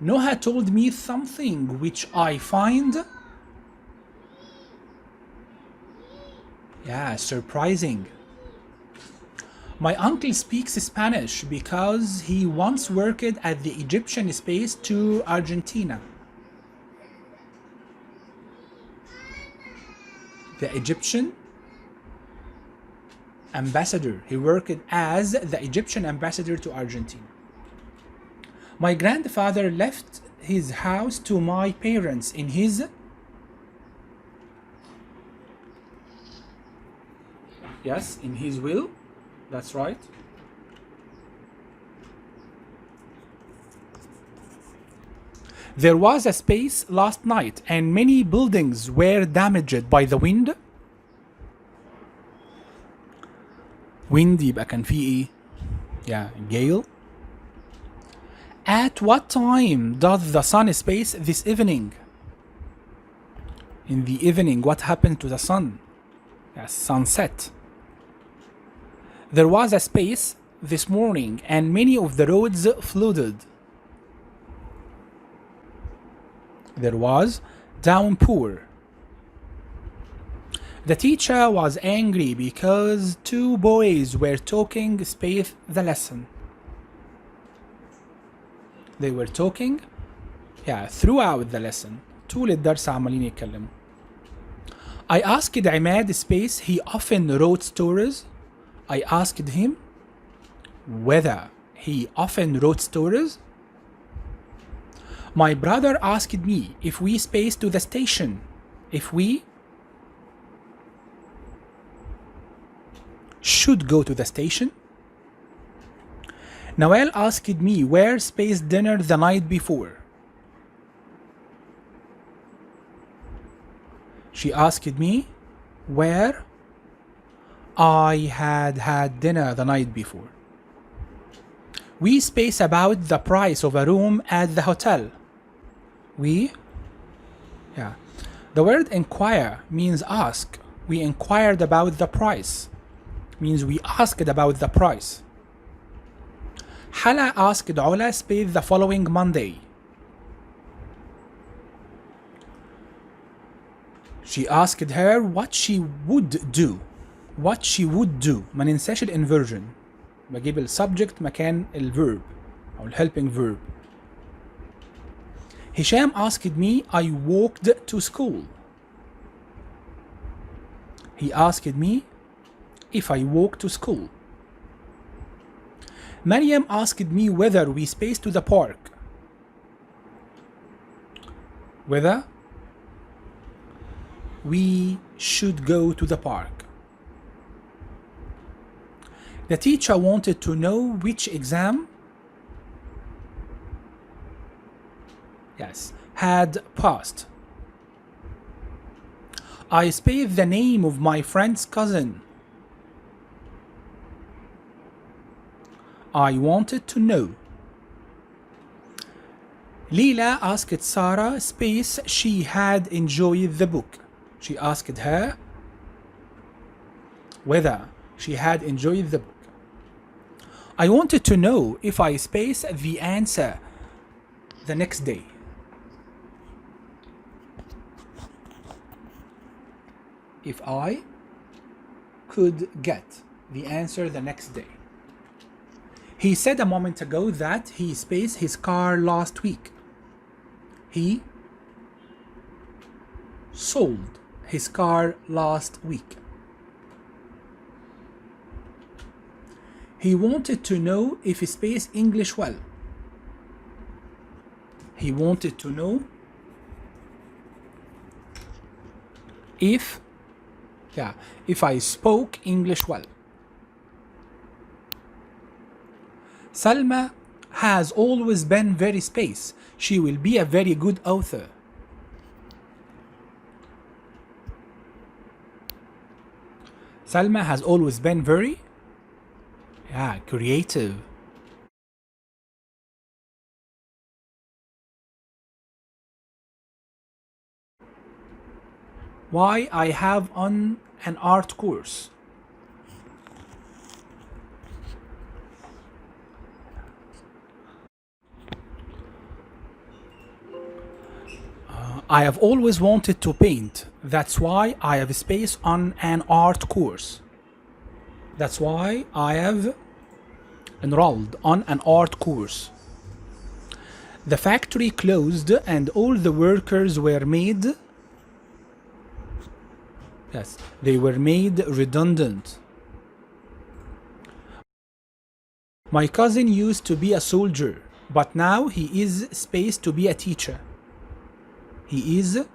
Noha told me something which I find surprising. My uncle speaks Spanish because he once worked at the Egyptian space to Argentina. The Egyptian ambassador. He worked as the Egyptian ambassador to Argentina. My grandfather left his house to my parents in his will. That's right. There was a space last night and many buildings were damaged by the wind. Wind يبقى كان فيه ايه؟ gale. At what time does the sun space this evening? In the evening, what happened to the sun? Yes, sunset. There was a space this morning and many of the roads flooded. There was downpour. The teacher was angry because two boys were talking space the lesson. They were talking throughout the lesson. طول الدرس عمالين يتكلموا. I asked عماد space he often wrote stories. I asked him whether he often wrote stories. My brother asked me if we space to the station. If we should go to the station. Noel asked me where space dinner the night before. She asked me where I had dinner the night before. We space about the price of a room at the hotel. The word inquire means ask. We inquired about the price. Means we asked about the price. Hala asked Ola space the following Monday. She asked her what she would do. What she would do. ما ننساش الانفيرجن. بجيب السبجكت مكان الفيرب أو الهيلبينج فيرب. Hisham asked me I walked to school. He asked me if I walk to school. Maryam asked me whether we space to the park. Whether we should go to the park. The teacher wanted to know which exam had passed. I spaced the name of my friend's cousin. I wanted to know. Leila asked Sarah space she had enjoyed the book. She asked her whether she had enjoyed the book. I wanted to know if I space the answer the next day. If I could get the answer the next day. He said a moment ago that he spaced his car last week. He sold his car last week. He wanted to know if he speaks English well. He wanted to know if I spoke English well. Salma has always been very space. She will be a very good author. Salma has always been very creative. Why I have on an art course. I have always wanted to paint. That's why I have space on an art course. That's why I have enrolled on an art course. The factory closed and all the workers were made. Yes, they were made redundant. My cousin used to be a soldier, but now he is spaced to be a teacher. He is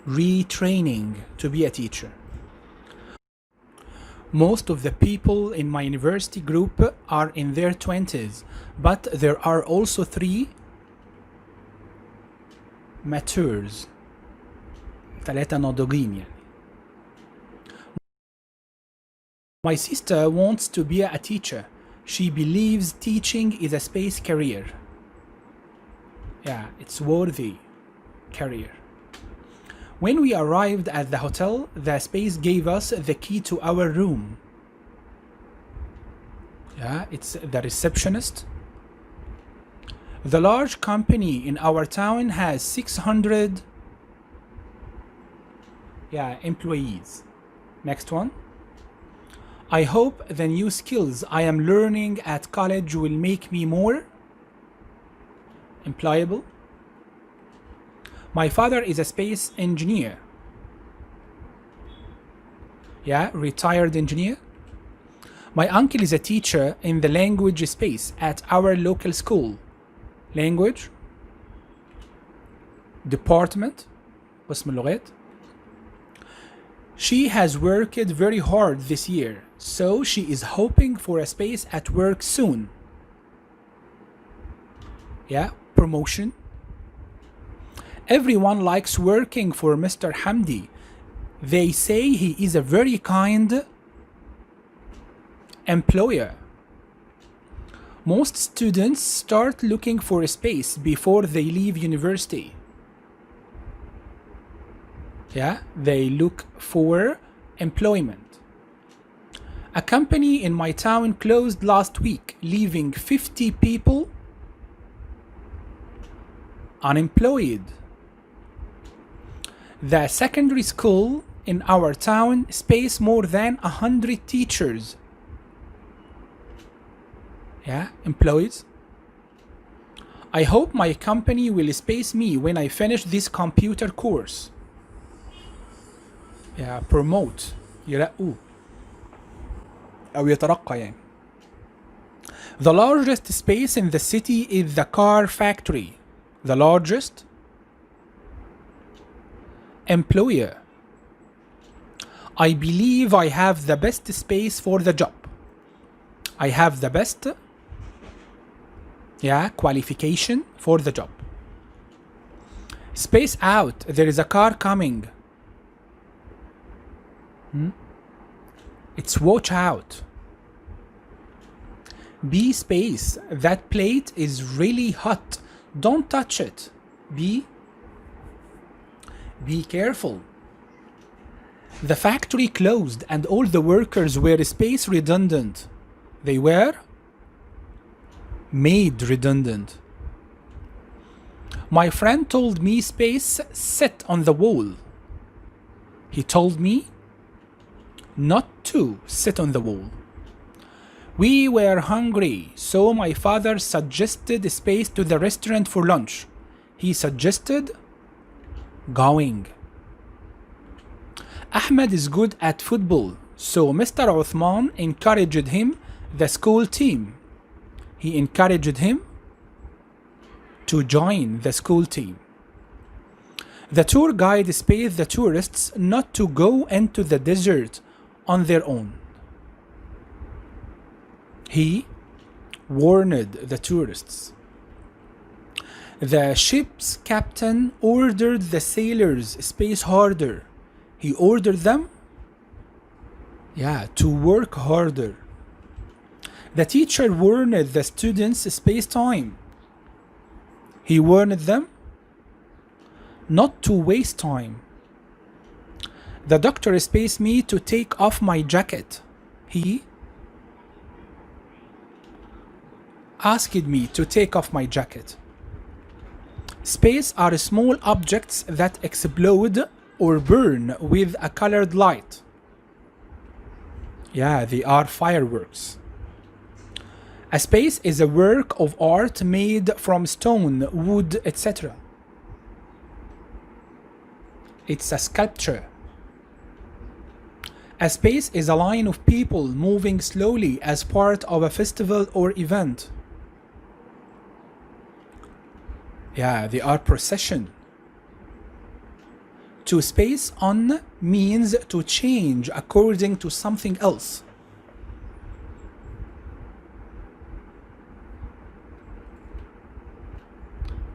retraining to be a teacher. Most of the people in my university group are in their 20s, but there are also 3 matures. 3 ناضجين يعني. My sister wants to be a teacher. She believes teaching is a space career. Yeah, it's worthy career. When we arrived at the hotel, the space gave us the key to our room. Yeah, it's the receptionist. The large company in our town has 600 employees. Next one. I hope the new skills I am learning at college will make me more employable. My father is a space engineer. Yeah, retired engineer. My uncle is a teacher in the language space at our local school. Language department. قسم اللغات. She has worked very hard this year, so she is hoping for a space at work soon. Yeah, promotion. Everyone likes working for Mr. Hamdi. They say he is a very kind employer. Most students start looking for a space before they leave university. Yeah, they look for employment. A company in my town closed last week, leaving 50 people unemployed. The secondary school in our town space more than 100 teachers. Yeah, employees. I hope my company will space me when I finish this computer course. Yeah, promote. يرقوه أو يترقى يعني. The largest space in the city is the car factory. The largest employer. I believe I have the best space for the job. I have the best qualification for the job. Space out. There is a car coming. It's watch out. Be space. That plate is really hot. Don't touch it. Be careful. The factory closed and all the workers were space redundant. They were made redundant. My friend told me space sit on the wall. He told me not to sit on the wall. We were hungry, so my father suggested space to the restaurant for lunch. He suggested going. Ahmed is good at football, So Mr. Uthman encouraged him, the school team. He encouraged him to join the school team. The tour guide spared the tourists not to go into the desert on their own. He warned the tourists. The ship's captain ordered the sailors space harder. He ordered them, to work harder. The teacher warned the students space time. He warned them not to waste time. The doctor spaced me to take off my jacket. He asked me to take off my jacket. Space are small objects that explode or burn with a colored light. They are fireworks. A space is a work of art made from stone, wood, etc. It's a sculpture. A space is a line of people moving slowly as part of a festival or event. They are procession. To space on means to change according to something else.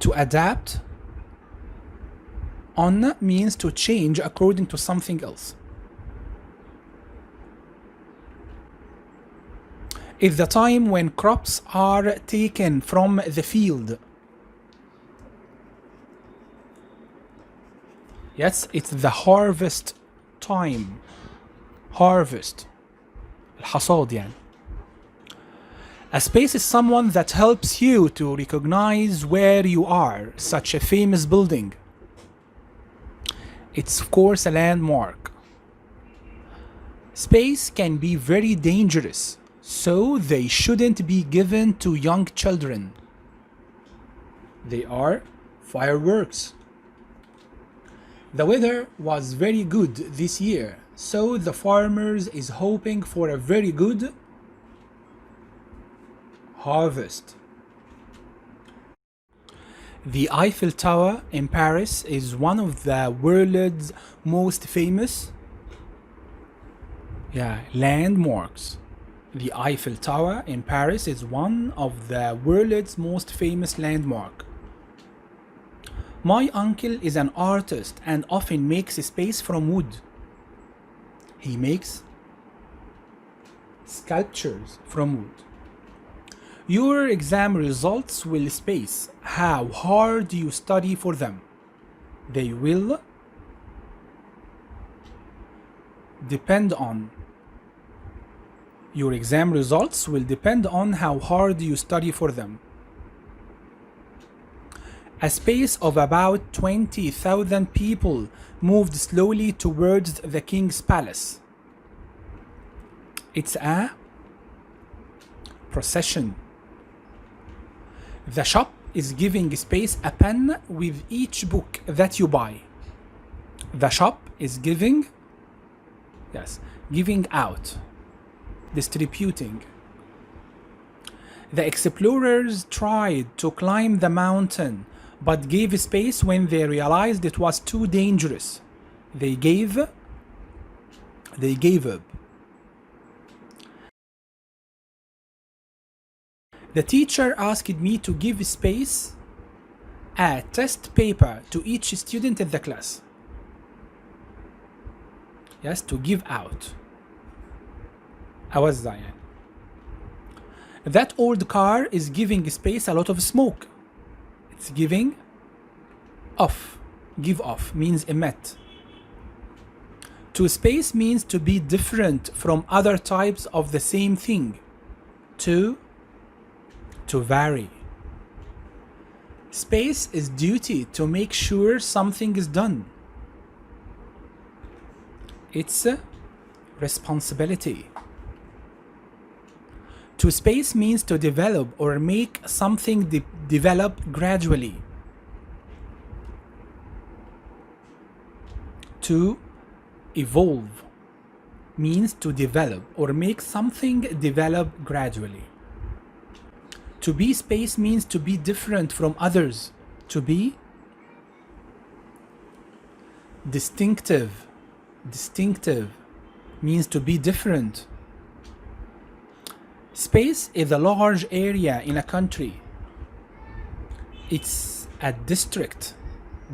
To adapt on means to change according to something else. It's the time when crops are taken from the field. Yes, it's the harvest time. Harvest. الحصاد يعني. A space is someone that helps you to recognize where you are, such a famous building. It's of course a landmark. Space can be very dangerous, so they shouldn't be given to young children. They are fireworks. The weather was very good this year, so the farmers is hoping for a very good harvest. The Eiffel Tower in Paris is one of the world's most famous landmarks. The Eiffel Tower in Paris is one of the world's most famous landmark. My uncle is an artist and often makes space from wood. He makes sculptures from wood. Your exam results will space how hard you study for them. They will depend on. Your exam results will depend on how hard you study for them. A space of about 20,000 people moved slowly towards the king's palace. It's a procession. The shop is giving space a pen with each book that you buy. The shop is giving out, distributing. The explorers tried to climb the mountain but gave space when they realized it was too dangerous. They gave up. The teacher asked me to give space a test paper to each student in the class. Yes, to give out. أوزع يعني. That old car is giving space a lot of smoke. It's giving off. Give off means emit. To space means to be different from other types of the same thing. To vary. Space is duty to make sure something is done. It's a responsibility. To space means to develop or make something develop gradually. To evolve. means to develop or make something develop gradually. To be space means to be different from others. To be distinctive. Distinctive means to be different. Space is a large area in a country. It's a district.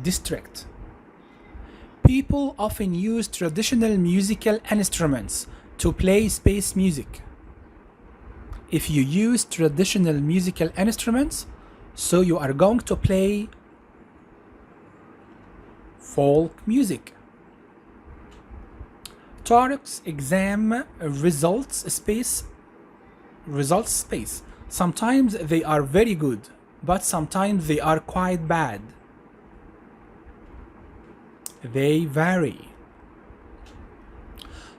District. People often use traditional musical instruments to play space music. If you use traditional musical instruments, so you are going to play folk music. Tariq's exam results space. Sometimes they are very good, but sometimes they are quite bad. They vary.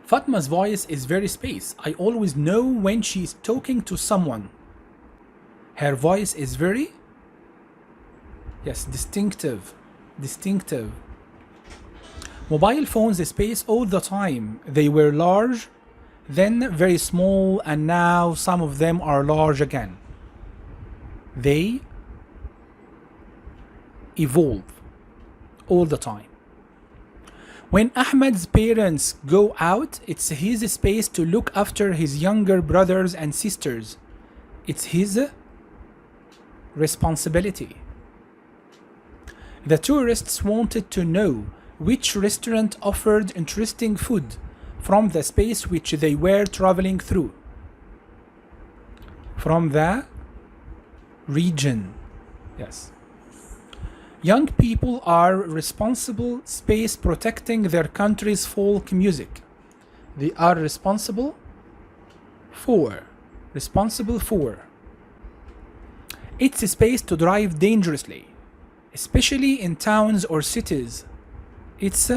Fatma's voice is very space. I always know when she's talking to someone. Her voice is very, yes, distinctive. Distinctive. Mobile phones space all the time. They were large, then very small, and now some of them are large again. They evolve all the time. When Ahmed's parents go out, it's his space to look after his younger brothers and sisters. It's his responsibility. The tourists wanted to know which restaurant offered interesting food from the space which they were traveling through. From the region. Yes. Young people are responsible space protecting their country's folk music. They are responsible for. It's a space to drive dangerously, especially in towns or cities. It's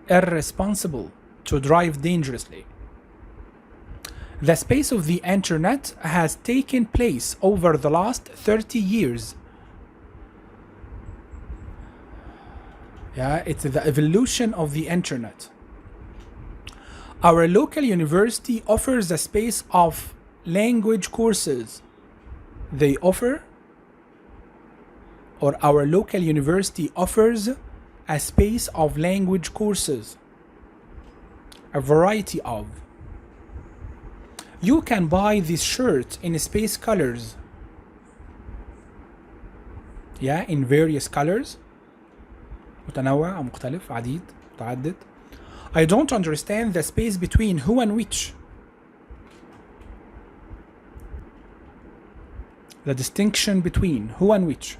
irresponsible to drive dangerously. The space of the internet has taken place over the last 30 years. Yeah, it's the evolution of the internet. Our local university offers a space of language courses. They offer, or our local university offers, a space of language courses. A variety of. You can buy this shirt in space colors. Yeah, in various colors. متنوع أو مختلف عديد متعدد. I don't understand the space between who and which. The distinction between who and which.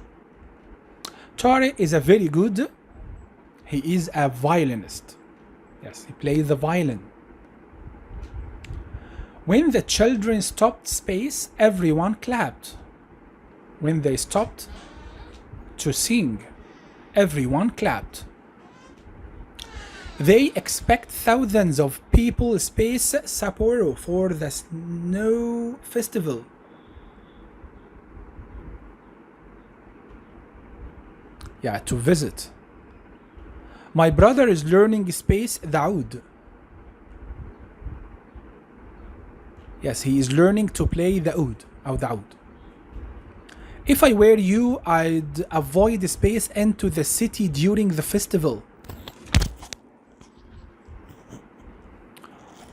Tariq is a very good. He is a violinist. Yes, he plays the violin. When the children stopped space, everyone clapped. When they stopped to sing, everyone clapped. They expect thousands of people space Sapporo for the snow festival. Yeah, to visit. My brother is learning space the Yes, he is learning to play the oud. If I were you, I'd avoid space into the city during the festival.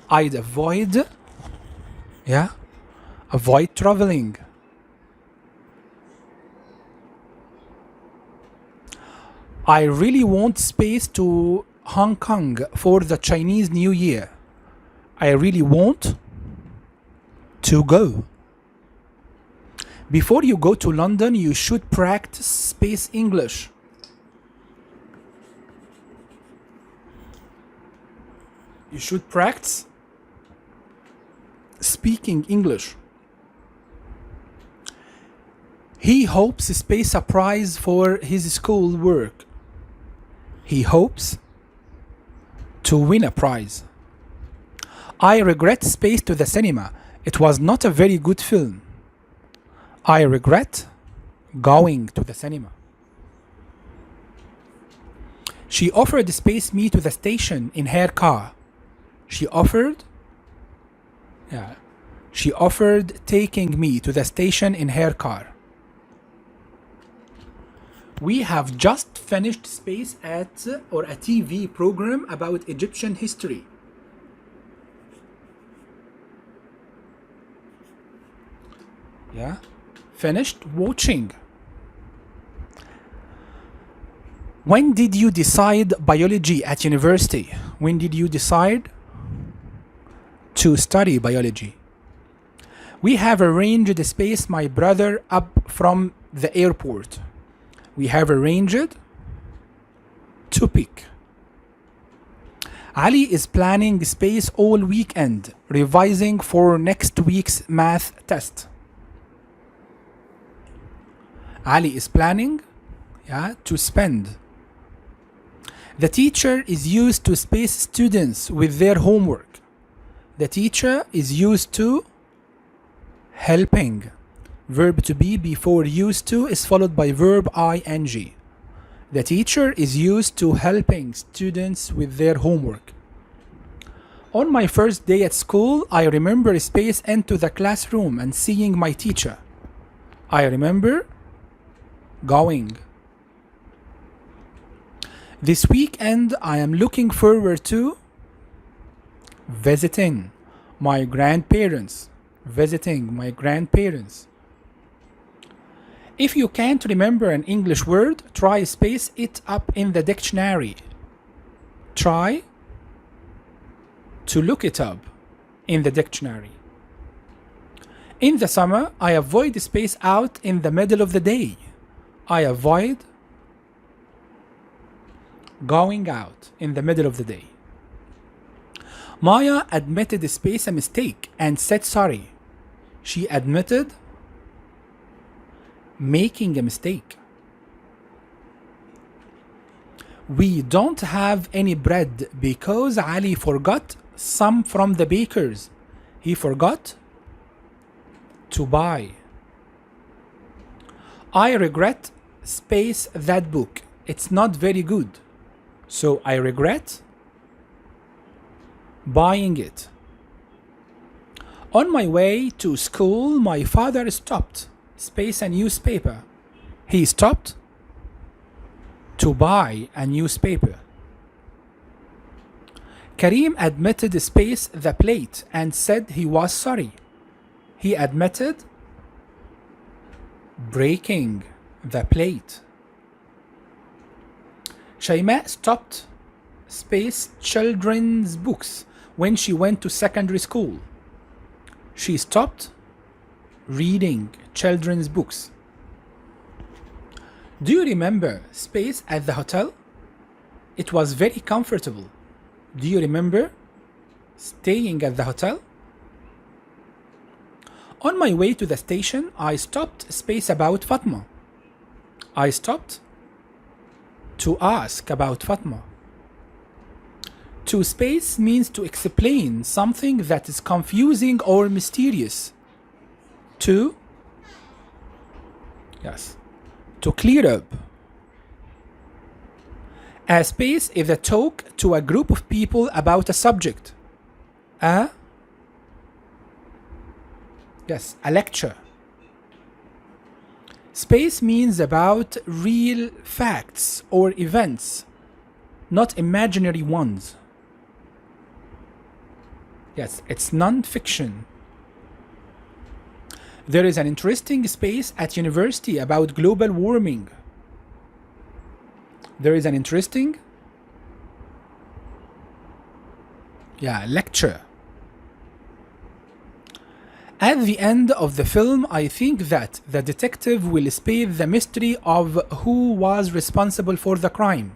I'd avoid traveling. I really want space to Hong Kong for the Chinese New Year. I really want to go. Before you go to London, you should practice space English. You should practice speaking English. He hopes space a prize for his school work. He hopes to win a prize. I regret space to the cinema. It was not a very good film. I regret going to the cinema. She offered space me to the station in her car. She offered taking me to the station in her car. We have just finished space at or a TV program about Egyptian history. Finished watching. When did you decide biology at university? When did you decide to study biology? We have arranged a space my brother up from the airport. We have arranged to pick. Ali is planning space all weekend, revising for next week's math test. Ali is planning to spend. The teacher is used to space students with their homework. The teacher is used to helping. Verb to be before used to is followed by verb ing. The teacher is used to helping students with their homework. On my first day at school, I remember space into the classroom and seeing my teacher. I remember going. This weekend, I am looking forward to visiting my grandparents. If you can't remember an English word, try space it up in the dictionary. Try to look it up in the dictionary. In the summer, I avoid space out in the middle of the day. I avoid going out in the middle of the day. Maya admitted space a mistake and said sorry. She admitted making a mistake. We don't have any bread because Ali forgot some from the baker's. He forgot to buy. I regret space that book. It's not very good. So I regret buying it. On my way to school, my father stopped space a newspaper. He stopped to buy a newspaper. Kareem admitted space the plate and said he was sorry. He admitted breaking the plate. Shayma stopped space children's books when she went to secondary school. She stopped reading children's books. Do you remember space at the hotel? It was very comfortable. Do you remember staying at the hotel? On my way to the station, I stopped space about Fatma. I stopped to ask about Fatma. To space means to explain something that is confusing or mysterious. To clear up. A space is a talk to a group of people about a subject. A lecture. Space means about real facts or events, not imaginary ones. Yes, it's non-fiction. There is an interesting space at university about global warming. There is an interesting lecture. At the end of the film, I think that the detective will spade the mystery of who was responsible for the crime.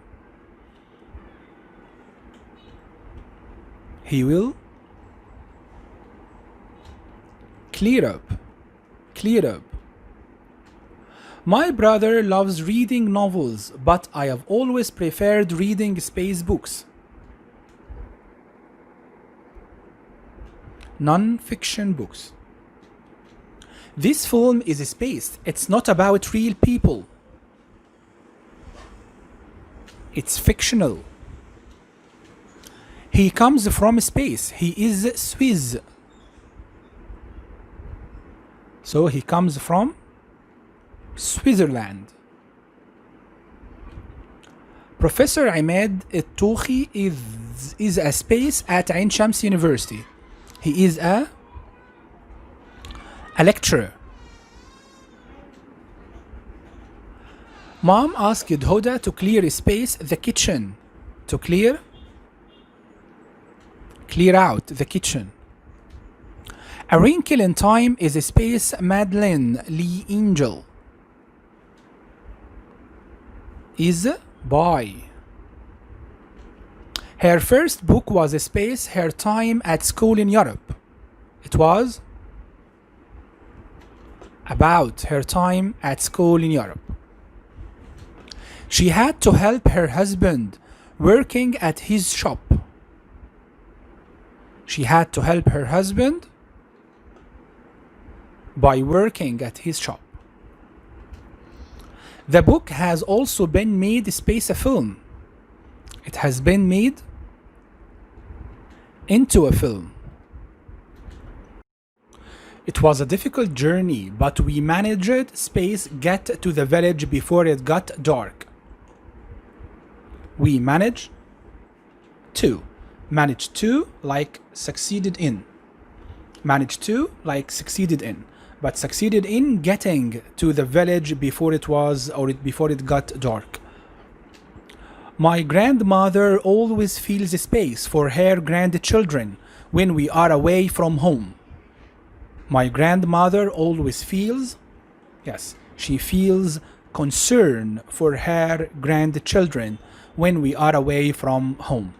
He will clear up. My brother loves reading novels, but I have always preferred reading space books. Non-fiction books. This film is spaced. It's not about real people. It's fictional. He comes from space. He is Swiss. So he comes from Switzerland. Professor Ahmed Touhi is a space at Ain Shams University. He is a lecturer. Mom asked Hoda to clear space the kitchen. To clear out the kitchen. A wrinkle in time is a space Madeleine Lee Angel is by. Her first book was a space her time at school in Europe. It was about her time at school in Europe. She had to help her husband working at his shop. She had to help her husband by working at his shop. The book has also been made space a film. It has been made into a film. It was a difficult journey, but we managed space get to the village before it got dark. We managed to like succeeded in. Managed to like succeeded in. But succeeded in getting to the village before it got dark. My grandmother always feels space for her grandchildren when we are away from home. My grandmother always feels, yes, she feels concern for her grandchildren when we are away from home.